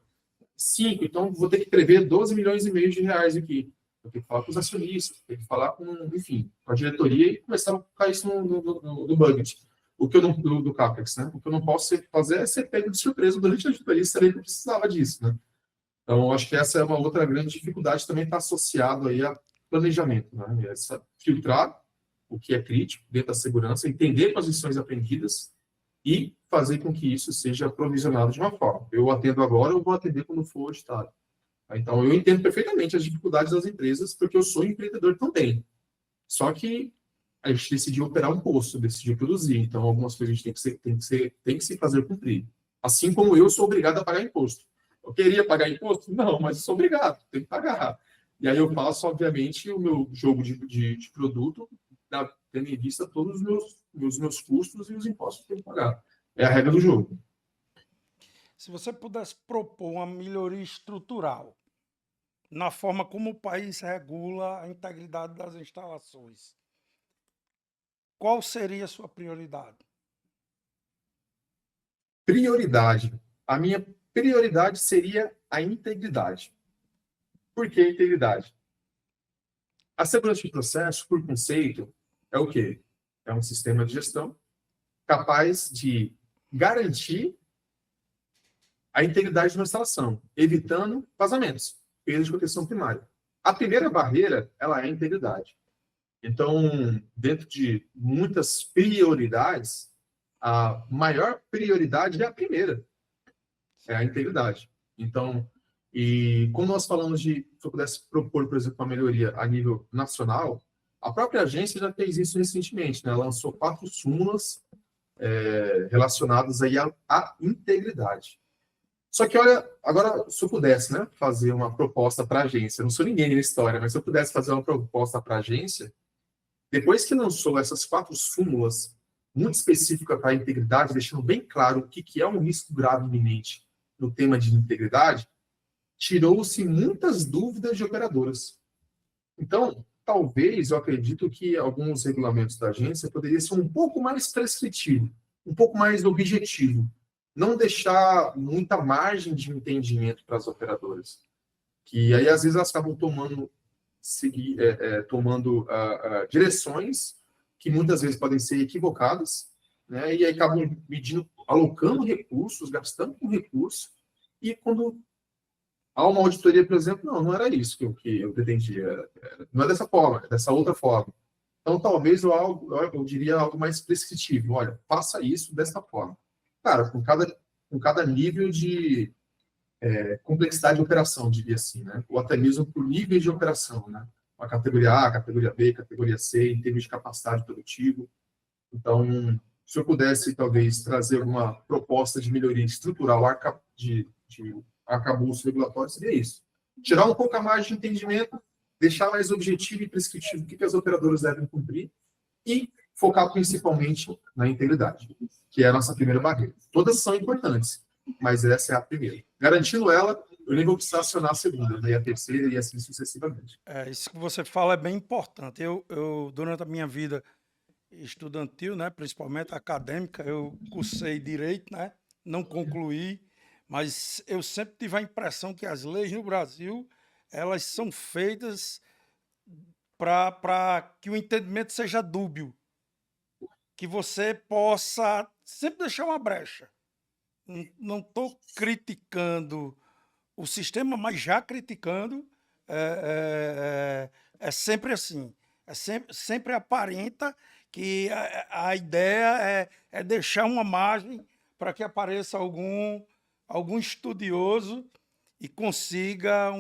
Speaker 2: 5, então vou ter que prever 12,5 milhões de reais aqui. Eu tenho que falar com os acionistas, tenho que falar com a diretoria e começar a colocar isso no budget. O que eu não, do CAPEX, né? O que eu não posso fazer é ser pego de surpresa durante a auditoria, sabia que eu precisava disso, né? Então, acho que essa é uma outra grande dificuldade, também está associado aí a planejamento, né? Filtrar o que é crítico dentro da segurança, entender com as lições aprendidas e fazer com que isso seja provisionado de uma forma. Eu atendo agora, eu vou atender quando for auditado. Então, eu entendo perfeitamente as dificuldades das empresas, porque eu sou empreendedor também. Só que a gente decidiu operar um posto, decidiu produzir. Então, algumas coisas a gente tem que se fazer cumprir. Assim como eu sou obrigado a pagar imposto. Eu queria pagar imposto? Não, mas eu sou obrigado, tenho que pagar. E aí eu faço, obviamente, o meu jogo de produto, tendo em vista todos os meus custos e os impostos que eu tenho que pagar. É a regra do jogo.
Speaker 1: Se você pudesse propor uma melhoria estrutural na forma como o país regula a integridade das instalações, qual seria a sua prioridade?
Speaker 2: Prioridade. A minha prioridade seria a integridade. Por que a integridade? A segurança de processo, por conceito, é o quê? É um sistema de gestão capaz de garantir a integridade de uma instalação, evitando vazamentos, perda de proteção primária. A primeira barreira, ela é a integridade. Então, dentro de muitas prioridades, a maior prioridade é a primeira, é a integridade. Então, e como nós falamos se eu pudesse propor, por exemplo, uma melhoria a nível nacional, a própria agência já fez isso recentemente, né? Ela lançou 4 súmulas relacionadas aí à integridade. Só que, olha, agora, se eu pudesse, né, fazer uma proposta para a agência, eu não sou ninguém na história, mas se eu pudesse fazer uma proposta para a agência, depois que lançou essas 4 súmulas, muito específicas para a integridade, deixando bem claro o que é um risco grave iminente no tema de integridade, tirou-se muitas dúvidas de operadoras. Então, talvez, eu acredito que alguns regulamentos da agência poderiam ser um pouco mais prescritivo, um pouco mais objetivo, não deixar muita margem de entendimento para as operadoras, que aí às vezes elas acabam tomando direções que muitas vezes podem ser equivocadas, né? E aí acabam alocando recursos, gastando com recursos, e quando há uma auditoria, por exemplo, não era isso que eu pretendia, não é dessa forma, é dessa outra forma. Então, talvez eu diria algo mais prescritivo, olha, faça isso dessa forma. Claro, com cada nível de complexidade de operação, diria assim, né? Ou até mesmo por níveis de operação, né? A categoria A, categoria B, categoria C, em termos de capacidade produtiva. Então, se eu pudesse, talvez, trazer alguma proposta de melhoria estrutural de arcabouço regulatório, seria isso. Tirar um pouco a margem de entendimento, deixar mais objetivo e prescritivo o que as operadoras devem cumprir e focar principalmente na integridade, que é a nossa primeira barreira. Todas são importantes, mas essa é a primeira. Garantindo ela, eu nem vou precisar acionar a segunda, daí a terceira e assim sucessivamente.
Speaker 1: Isso que você fala é bem importante. Durante a minha vida estudantil, né, principalmente acadêmica, eu cursei direito, né, não concluí, mas eu sempre tive a impressão que as leis no Brasil, elas são feitas para que o entendimento seja dúbio, que você possa sempre deixar uma brecha. Não estou criticando o sistema, mas já criticando, é sempre assim. Sempre aparenta que a ideia é deixar uma margem para que apareça algum estudioso e consiga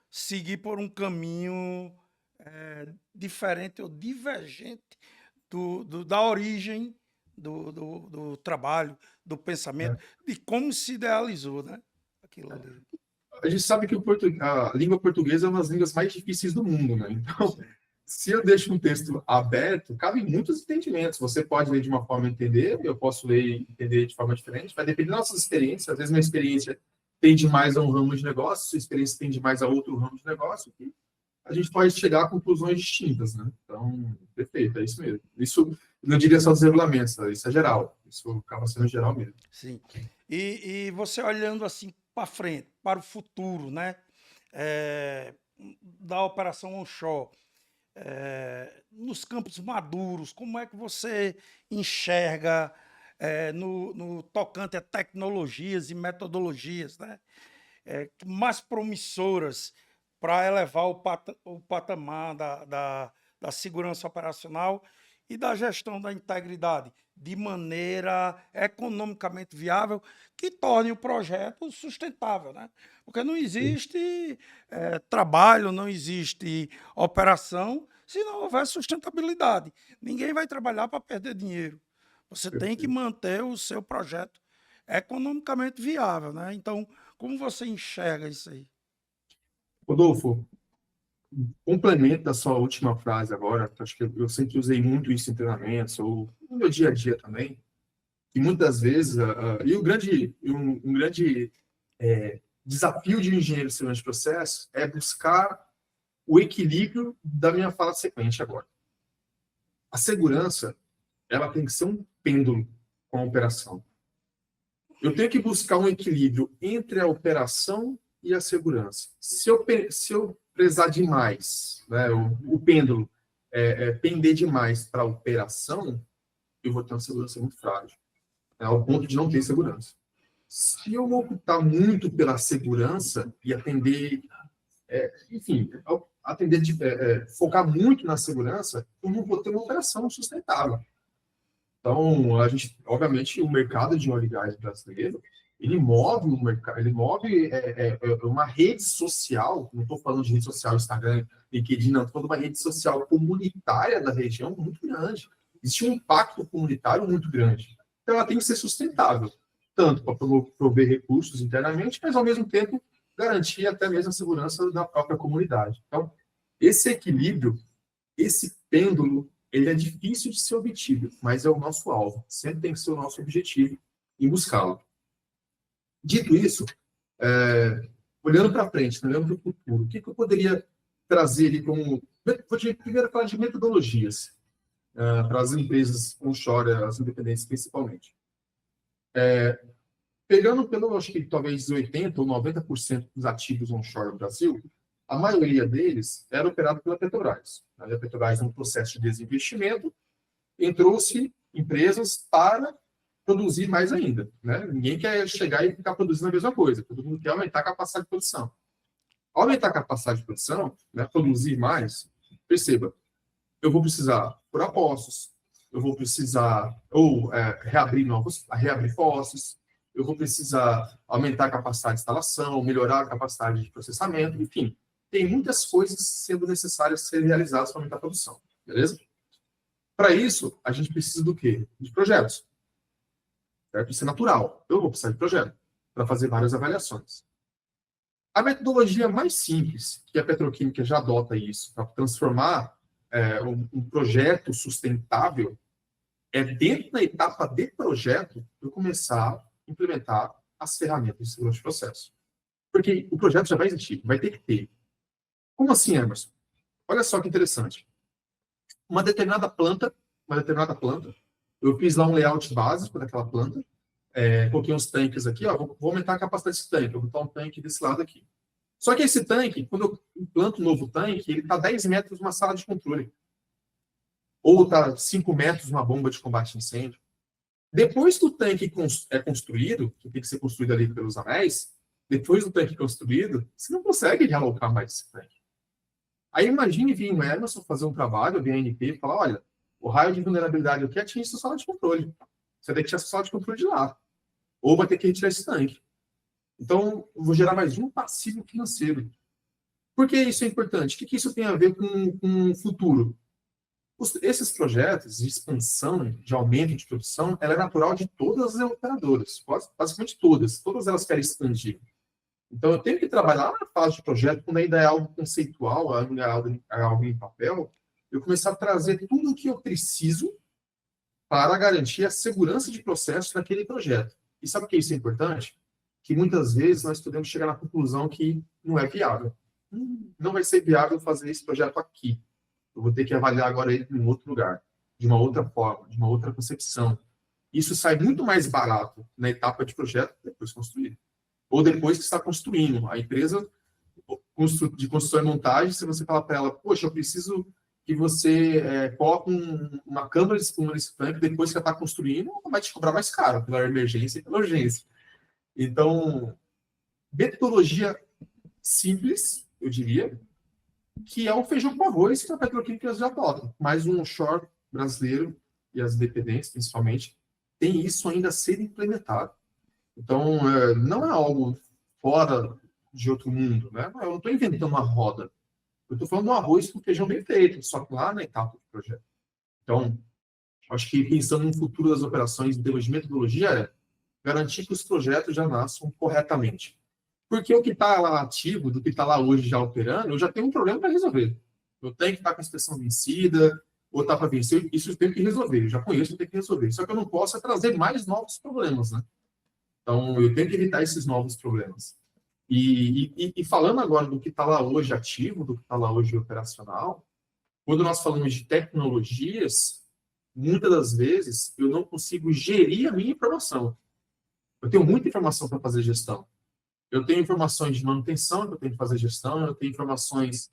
Speaker 1: seguir por um caminho diferente ou divergente da origem do trabalho, do pensamento, de como se idealizou, né? Aquilo ali.
Speaker 2: A gente sabe que a língua portuguesa é uma das línguas mais difíceis do mundo, né? Então,
Speaker 1: Sim.
Speaker 2: se eu deixo um texto aberto, cabem muitos entendimentos. Você pode ler de uma forma e entender, eu posso ler e entender de forma diferente, vai depender das nossas experiências. Às vezes, minha experiência tende mais a um ramo de negócio, sua experiência tende mais a outro ramo de negócio, e a gente pode chegar a conclusões distintas, né? Então, perfeito, é isso mesmo. Isso não diria só dos regulamentos, tá? Isso é geral. Isso acaba sendo geral mesmo.
Speaker 1: Sim. E você olhando assim para frente, para o futuro, né? É, da operação onshore, nos campos maduros, como é que você enxerga no tocante a tecnologias e metodologias, né? Mais promissoras para elevar o patamar da segurança operacional e da gestão da integridade de maneira economicamente viável que torne o projeto sustentável, né? Porque não existe trabalho, não existe operação se não houver sustentabilidade. Ninguém vai trabalhar para perder dinheiro. Você tem que manter o seu projeto economicamente viável, né? Então, como você enxerga isso aí?
Speaker 2: Rodolfo, complemento da sua última frase agora, que acho que eu sempre usei muito isso em treinamentos, ou no meu dia a dia também, e muitas vezes, e um grande desafio de um engenheiro de segurança de processo é buscar o equilíbrio da minha fala sequente agora. A segurança, ela tem que ser um pêndulo com a operação. Eu tenho que buscar um equilíbrio entre a operação e a segurança. Se eu prezar demais, né, o pêndulo pender demais para a operação, eu vou ter uma segurança muito frágil, ao ponto de não ter segurança. Se eu optar muito pela segurança e atender, enfim, focar muito na segurança, eu não vou ter uma operação sustentável. Então, obviamente, o mercado de óleo e gás brasileiro, ele move o mercado, ele move uma rede social, não estou falando de rede social, Instagram, LinkedIn, não, estou falando de uma rede social comunitária da região muito grande. Existe um impacto comunitário muito grande. Então, ela tem que ser sustentável, tanto para prover recursos internamente, mas, ao mesmo tempo, garantir até mesmo a segurança da própria comunidade. Então, esse equilíbrio, esse pêndulo, ele é difícil de ser obtido, mas é o nosso alvo. Sempre tem que ser o nosso objetivo em buscá-lo. Dito isso, olhando para frente, olhando para o futuro, o que eu poderia trazer ali como... Vou primeiro falar de metodologias para as empresas onshore, as independentes principalmente. Pegando pelo, acho que talvez 80% ou 90% dos ativos onshore do Brasil, a maioria deles era operado pela Petrobras. A Petrobras, no processo de desinvestimento, entrou-se empresas para produzir mais ainda. Né? Ninguém quer chegar e ficar produzindo a mesma coisa. Todo mundo quer aumentar a capacidade de produção. Ao aumentar a capacidade de produção, né, produzir mais, perceba, eu vou precisar furar poços, eu vou precisar reabrir poços, eu vou precisar aumentar a capacidade de instalação, melhorar a capacidade de processamento, enfim. Tem muitas coisas sendo necessárias ser realizadas para aumentar a produção, beleza? Para isso, a gente precisa do quê? De projetos. Certo? Isso é natural. Eu vou precisar de projeto para fazer várias avaliações. A metodologia mais simples, que a petroquímica já adota isso, para transformar um projeto sustentável, é dentro da etapa de projeto eu começar a implementar as ferramentas de segurança de processo. Porque o projeto já vai existir, vai ter que ter. Como assim, Emerson? Olha só que interessante. Uma determinada planta, eu fiz lá um layout básico daquela planta, coloquei uns tanques aqui, vou aumentar a capacidade desse tanque, vou botar um tanque desse lado aqui. Só que esse tanque, quando eu implanto um novo tanque, ele está 10 metros numa sala de controle. Ou está 5 metros numa bomba de combate a incêndio. Depois que o tanque é construído, que tem que ser construído ali pelos anéis, depois do tanque construído, você não consegue realocar mais esse tanque. Aí imagine vir o Emerson fazer um trabalho, vir a ANP e falar, olha, o raio de vulnerabilidade aqui atinge sua sala de controle. Você tem que tirar sua sala de controle de lá. Ou vai ter que retirar esse tanque. Então, eu vou gerar mais um passivo financeiro. Por que isso é importante? O que isso tem a ver com o futuro? Esses projetos de expansão, de aumento de produção, ela é natural de todas as operadoras, basicamente todas. Todas elas querem expandir. Então, eu tenho que trabalhar na fase de projeto, quando ainda é algo conceitual, ainda é algo em papel, eu começar a trazer tudo o que eu preciso para garantir a segurança de processo naquele projeto. E sabe por que isso é importante? Que muitas vezes nós podemos chegar na conclusão que não é viável. Não vai ser viável fazer esse projeto aqui. Eu vou ter que avaliar agora ele em outro lugar, de uma outra forma, de uma outra concepção. Isso sai muito mais barato na etapa de projeto depois construído. Ou depois que está construindo. A empresa de construção e montagem, se você falar para ela, poxa, eu preciso que você coloque uma câmara de espuma nesse tanque, depois que ela está construindo, ela vai te cobrar mais caro pela emergência e pela urgência. Então, metodologia simples, eu diria, que é o feijão com arroz que a petroquímica já adota, mas um onshore brasileiro e as dependentes, principalmente, tem isso ainda a ser implementado. Então, não é algo fora de outro mundo, né? Eu não estou inventando uma roda. Eu estou falando de um arroz com feijão bem feito, só que lá na etapa do projeto. Então, acho que pensando no futuro das operações em termos de metodologia é garantir que os projetos já nasçam corretamente. Porque o que está lá ativo, do que está lá hoje já operando, eu já tenho um problema para resolver. Eu tenho que estar com a inspeção vencida, ou está para vencer, isso eu tenho que resolver. Eu já conheço, eu tenho que resolver. Só que eu não posso trazer mais novos problemas, né? Então, eu tenho que evitar esses novos problemas. E falando agora do que está lá hoje ativo, do que está lá hoje operacional, quando nós falamos de tecnologias, muitas das vezes eu não consigo gerir a minha informação. Eu tenho muita informação para fazer gestão. Eu tenho informações de manutenção que eu tenho que fazer gestão, eu tenho informações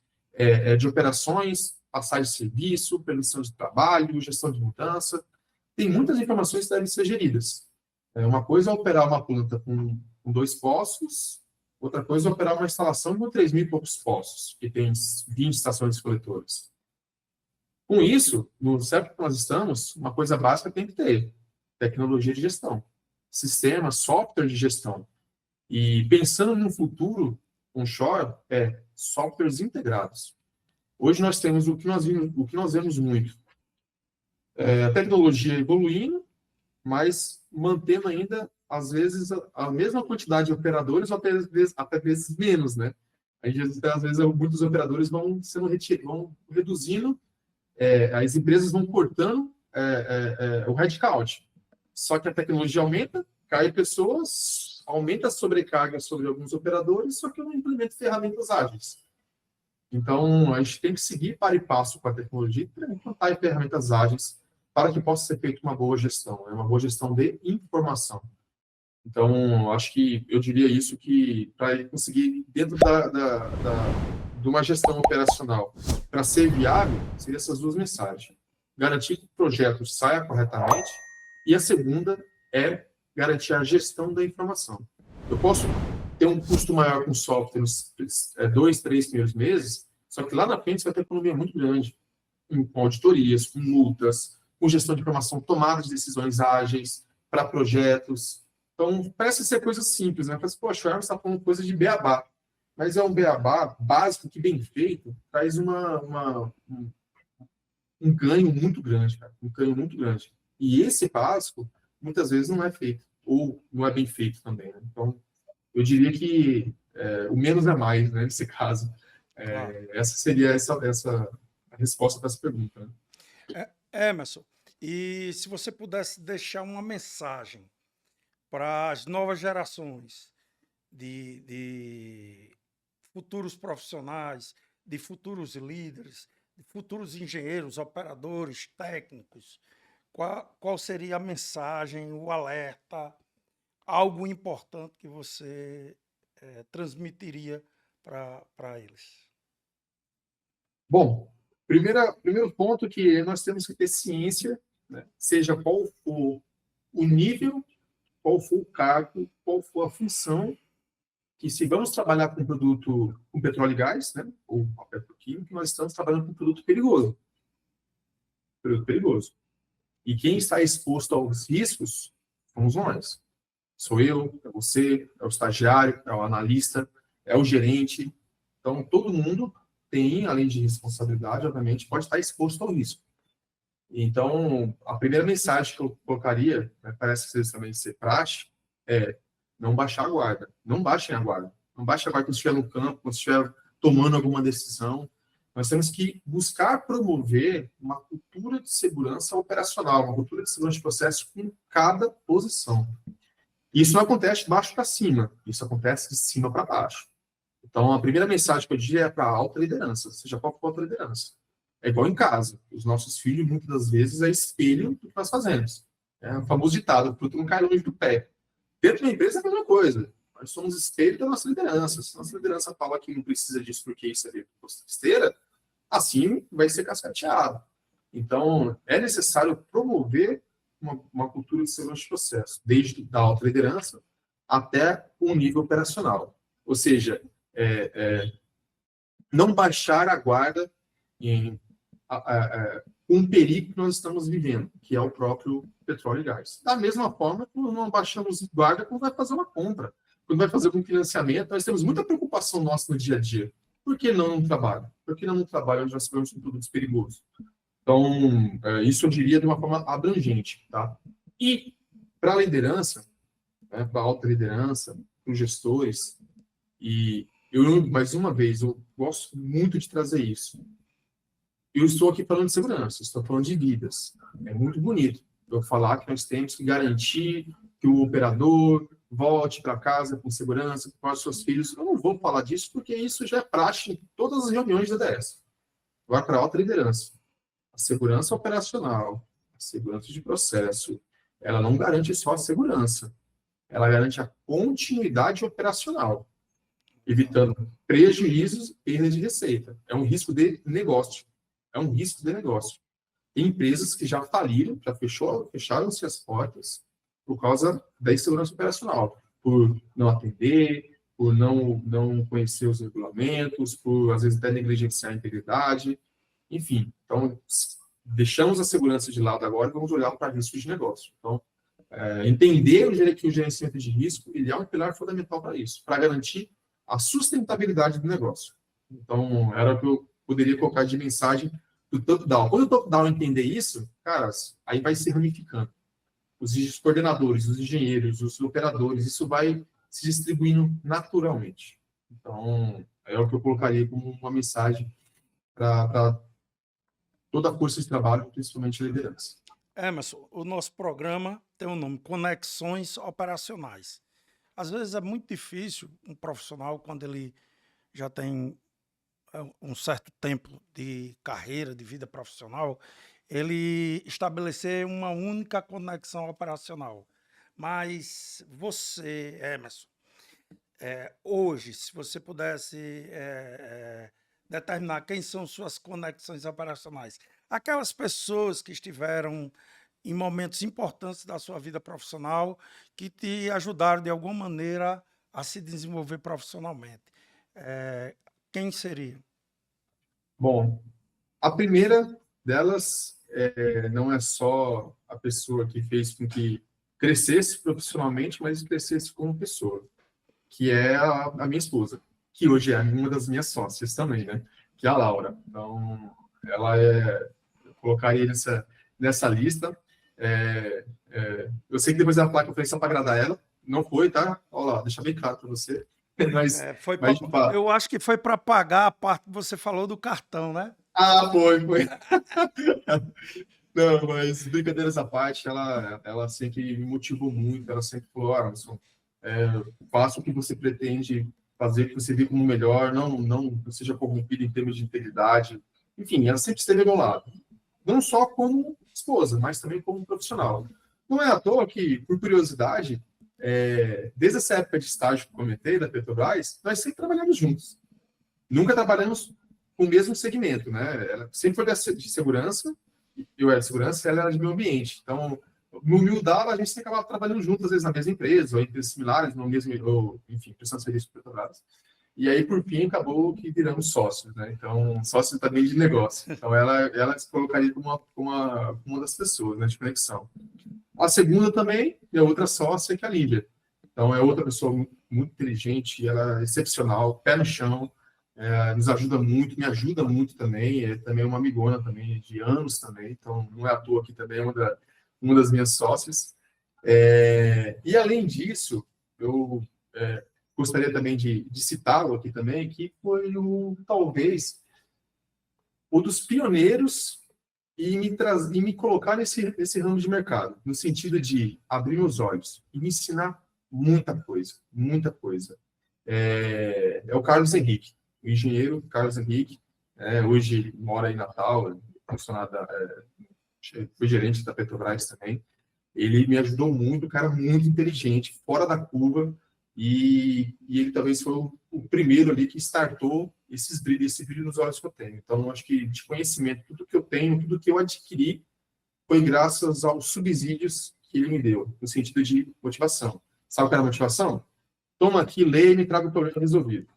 Speaker 2: de operações, passagem de serviço, permissão de trabalho, gestão de mudança. Tem muitas informações que devem ser geridas. Uma coisa é operar uma planta com 2 poços, outra coisa é operar uma instalação com 3.000 e poucos poços, que tem 20 estações coletoras. Com isso, no CEP que nós estamos, uma coisa básica tem que ter: tecnologia de gestão, sistema, software de gestão. E pensando no futuro, onshore, softwares integrados. Hoje nós temos o que nós vemos muito. A tecnologia evoluindo, mas mantendo ainda, às vezes, a mesma quantidade de operadores, ou até vezes menos, né? Às vezes, muitos operadores vão reduzindo, as empresas vão cortando o headcount. Só que a tecnologia aumenta, cai pessoas, aumenta a sobrecarga sobre alguns operadores, só que eu não implemento ferramentas ágeis. Então, a gente tem que seguir para e passo com a tecnologia para implantar ferramentas ágeis para que possa ser feita uma boa gestão, uma boa gestão de informação. Então, acho que eu diria isso, que para ele conseguir, dentro de uma gestão operacional, para ser viável, seriam essas 2 mensagens. Garantir que o projeto saia corretamente, e a segunda é garantir a gestão da informação. Eu posso ter um custo maior com software nos 2, 3 primeiros meses, só que lá na frente você vai ter economia muito grande, com auditorias, com multas, com gestão de informação, tomada de decisões ágeis para projetos. Então, parece ser coisas simples, né? Mas, poxa, o Hermes está falando coisa de beabá. Mas é um beabá básico que, bem feito, traz um ganho muito grande, cara. Um ganho muito grande. E esse básico, muitas vezes, não é feito. Ou não é bem feito também, né? Então, eu diria que o menos é mais, né? Nesse caso. Essa seria a resposta para essa pergunta, né?
Speaker 1: Emerson, e se você pudesse deixar uma mensagem para as novas gerações de futuros profissionais, de futuros líderes, de futuros engenheiros, operadores, técnicos, qual seria a mensagem, o alerta, algo importante que você transmitiria para eles?
Speaker 2: Bom, primeiro ponto que nós temos que ter ciência, né? Seja qual for o nível, qual for o cargo, qual for a função, que se vamos trabalhar com produto com petróleo e gás, né, ou petroquímico, nós estamos trabalhando com produto perigoso. Produto perigoso. E quem está exposto aos riscos somos nós. Sou eu, é você, é o estagiário, é o analista, é o gerente. Então, todo mundo tem, além de responsabilidade, obviamente, pode estar exposto ao risco. Então, a primeira mensagem que eu colocaria, parece que também ser praxe, é não baixar a guarda. Não baixem a guarda. Não baixem a guarda quando estiver no campo, quando estiver tomando alguma decisão. Nós temos que buscar promover uma cultura de segurança operacional, uma cultura de segurança de processo com cada posição. Isso não acontece de baixo para cima, isso acontece de cima para baixo. Então, a primeira mensagem que eu diria é para a alta liderança, seja qual for a alta liderança. É igual em casa. Os nossos filhos, muitas das vezes, é espelho do que nós fazemos. É o famoso ditado: o fruto não cai longe do pé. Dentro da empresa é a mesma coisa. Nós somos espelho da nossa liderança. Se a nossa liderança fala que não precisa disso porque isso é esteira, assim vai ser cascateado. Então, é necessário promover uma cultura de segurança de processo, desde da alta liderança até o nível operacional. Ou seja, não baixar a guarda em com o perigo que nós estamos vivendo, que é o próprio petróleo e gás. Da mesma forma, quando não baixamos guarda, quando vai fazer uma compra, quando vai fazer algum financiamento, nós temos muita preocupação nossa no dia a dia. Por que não no trabalho? Por que não no trabalho onde nós sabemos que produtos perigosos? Então, isso eu diria de uma forma abrangente, tá? E para a liderança, né, para a alta liderança, para os gestores, e eu, mais uma vez, eu gosto muito de trazer isso. Eu estou aqui falando de segurança, estou falando de vidas. É muito bonito eu falar que nós temos que garantir que o operador volte para casa com segurança, com os seus filhos. Eu não vou falar disso porque isso já é prática em todas as reuniões da DS. Vai para a alta liderança. A segurança operacional, a segurança de processo, ela não garante só a segurança, ela garante a continuidade operacional, evitando prejuízos e perda de receita. É um risco de negócio. É um risco de negócio. Tem empresas que já faliram, já fecharam-se as portas por causa da insegurança operacional, por não atender, por não conhecer os regulamentos, por, às vezes, até negligenciar a integridade. Enfim, então, deixamos a segurança de lado agora e vamos olhar para riscos de negócio. Então, entender que o gerenciamento de risco ele é um pilar fundamental para isso, para garantir a sustentabilidade do negócio. Então, era o que eu poderia colocar de mensagem do top-down. Quando o top-down entender isso, caras, aí vai se ramificando. Os coordenadores, os engenheiros, os operadores, isso vai se distribuindo naturalmente. Então, é o que eu colocaria como uma mensagem para toda a força de trabalho, principalmente a liderança.
Speaker 1: Emerson, o nosso programa tem um nome, Conexões Operacionais. Às vezes é muito difícil um profissional, quando ele já tem um certo tempo de carreira, de vida profissional, ele estabelecer uma única conexão operacional. Mas você, Emerson, hoje, se você pudesse determinar quem são suas conexões operacionais, aquelas pessoas que estiveram em momentos importantes da sua vida profissional, que te ajudaram de alguma maneira a se desenvolver profissionalmente, quem seria?
Speaker 2: Bom, a primeira delas não é só a pessoa que fez com que crescesse profissionalmente, mas crescesse como pessoa, que é a minha esposa, que hoje é uma das minhas sócias também, né? Que é a Laura. Então, ela eu colocaria nessa lista. Eu sei que depois da placa eu falei só para agradar ela, não foi, tá? Olha lá, deixa bem claro para você. Mas de fato.
Speaker 1: Eu acho que foi para pagar a parte que você falou do cartão, né?
Speaker 2: Ah, foi. Não, mas brincadeiras à parte, ela sempre me motivou muito, ela sempre falou, Anderson, faça o que você pretende fazer, que você vê como melhor, não seja corrompido em termos de integridade. Enfim, ela sempre esteve ao meu lado. Não só como esposa, mas também como profissional. Não é à toa que, por curiosidade, desde essa época de estágio que eu comentei, da Petrobras, nós sempre trabalhamos juntos. Nunca trabalhamos com o mesmo segmento, né? Ela sempre foi de segurança, eu era de segurança, ela era de meio ambiente. Então, no Mildava, a gente sempre acabava trabalhando juntos, às vezes na mesma empresa, ou empresas similares, no mesmo, ou, enfim, prestando serviço para Petrobras. E aí, por fim, acabou que viramos sócios, né? Então, sócio também de negócio. Então, ela se colocaria como uma das pessoas, né, de conexão. A segunda também é outra sócia, que é a Lívia. Então, é outra pessoa muito inteligente, ela é excepcional, pé no chão, nos ajuda muito, me ajuda muito também, é também uma amigona também, de anos também, então não é à toa que também é uma das minhas sócias. E além disso, eu gostaria também de citá-lo aqui também, que foi talvez um dos pioneiros e me colocar nesse ramo de mercado, no sentido de abrir meus olhos e me ensinar muita coisa, muita coisa. É o Carlos Henrique, o engenheiro Carlos Henrique, hoje mora em Natal, foi gerente da Petrobras também. Ele me ajudou muito, um cara muito inteligente, fora da curva, e ele talvez foi o primeiro ali que startou esse brilho nos olhos que eu tenho. Então, acho que de conhecimento, tudo que eu tenho, tudo que eu adquiri, foi graças aos subsídios que ele me deu, no sentido de motivação. Sabe o que era motivação? Toma aqui, lê e me traga o problema resolvido.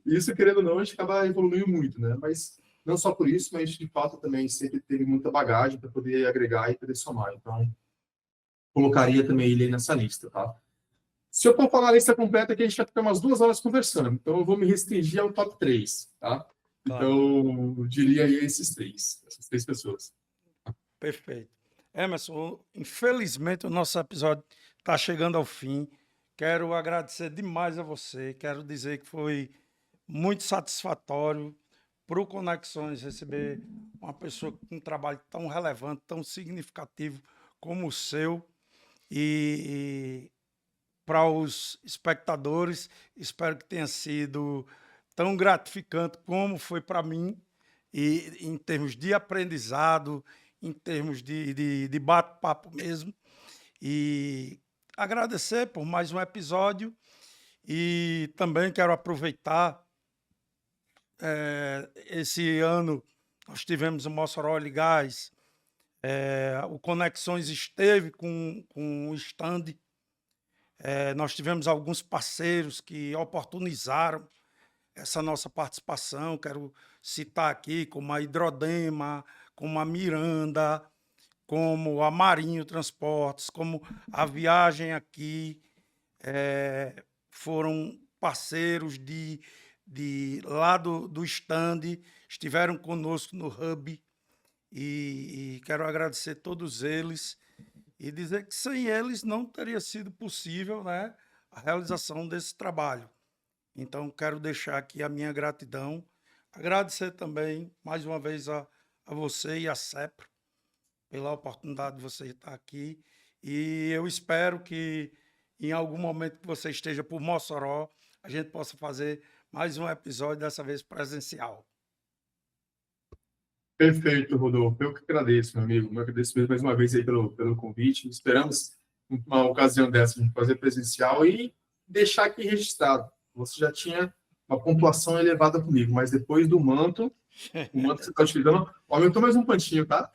Speaker 2: Isso, querendo ou não, a gente acaba evoluindo muito, né? Mas não só por isso, mas de fato também sempre teve muita bagagem para poder agregar e poder somar. Então, colocaria também ele aí nessa lista, tá? Se eu for falar a lista completa, aqui a gente vai ficar umas 2 horas conversando. Então, eu vou me restringir ao top 3, tá?
Speaker 1: Claro.
Speaker 2: Então, eu diria aí essas três pessoas.
Speaker 1: Perfeito. Emerson, infelizmente o nosso episódio está chegando ao fim. Quero agradecer demais a você. Quero dizer que foi muito satisfatório para o Conexões receber uma pessoa com um trabalho tão relevante, tão significativo como o seu. E para os espectadores, espero que tenha sido tão gratificante como foi para mim, e em termos de aprendizado, em termos de bate-papo mesmo. E agradecer por mais um episódio e também quero aproveitar, esse ano nós tivemos o Mossoró Oil e Gás, o Conexões esteve com o stand, nós tivemos alguns parceiros que oportunizaram essa nossa participação. Quero citar aqui como a Hidrodema, como a Miranda, como a Marinho Transportes, como a Viagem Aqui, foram parceiros lá do stand, estiveram conosco no Hub, e quero agradecer todos eles e dizer que sem eles não teria sido possível, né, a realização desse trabalho. Então, quero deixar aqui a minha gratidão, agradecer também, mais uma vez, a você e a CEPRO pela oportunidade de você estar aqui. E eu espero que, em algum momento que você esteja por Mossoró, a gente possa fazer mais um episódio, dessa vez presencial.
Speaker 2: Perfeito, Rodolfo. Eu que agradeço, meu amigo. Eu agradeço mesmo mais uma vez aí pelo convite. Esperamos uma ocasião dessa de fazer presencial e deixar aqui registrado. Você já tinha uma pontuação elevada comigo, mas depois do manto, o manto que você está utilizando, aumentou mais um pontinho, tá?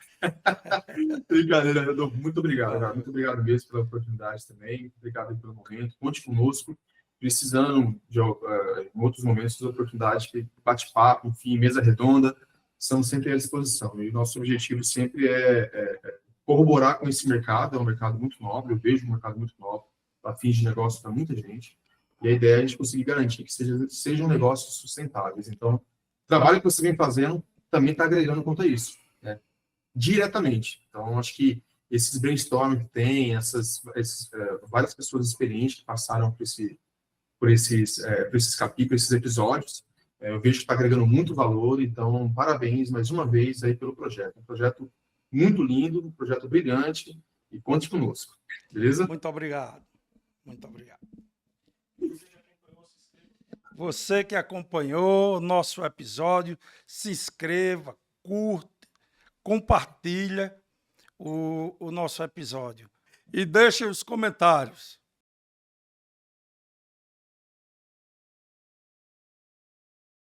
Speaker 2: Brincadeira, Rodolfo. Muito obrigado, cara. Muito obrigado mesmo pela oportunidade também. Obrigado pelo momento. Conte conosco. Precisando em outros momentos, de oportunidade de bate-papo, enfim, mesa redonda, estamos sempre à disposição. E nosso objetivo sempre é corroborar com esse mercado. É um mercado muito nobre, eu vejo um mercado muito nobre, para fins de negócio para muita gente. E a ideia é a gente conseguir garantir que sejam negócios sustentáveis. Então, o trabalho que você vem fazendo também está agregando quanto a isso, né? Diretamente. Então, acho que esses brainstorming que tem, várias pessoas experientes que passaram por esses capítulos, esses episódios, eu vejo que está agregando muito valor. Então, parabéns mais uma vez aí pelo projeto. Um projeto muito lindo, um projeto brilhante, e conte conosco, beleza?
Speaker 1: Muito obrigado. Muito obrigado. Você que acompanhou o nosso episódio, se inscreva, curte, compartilha o nosso episódio e deixe os comentários.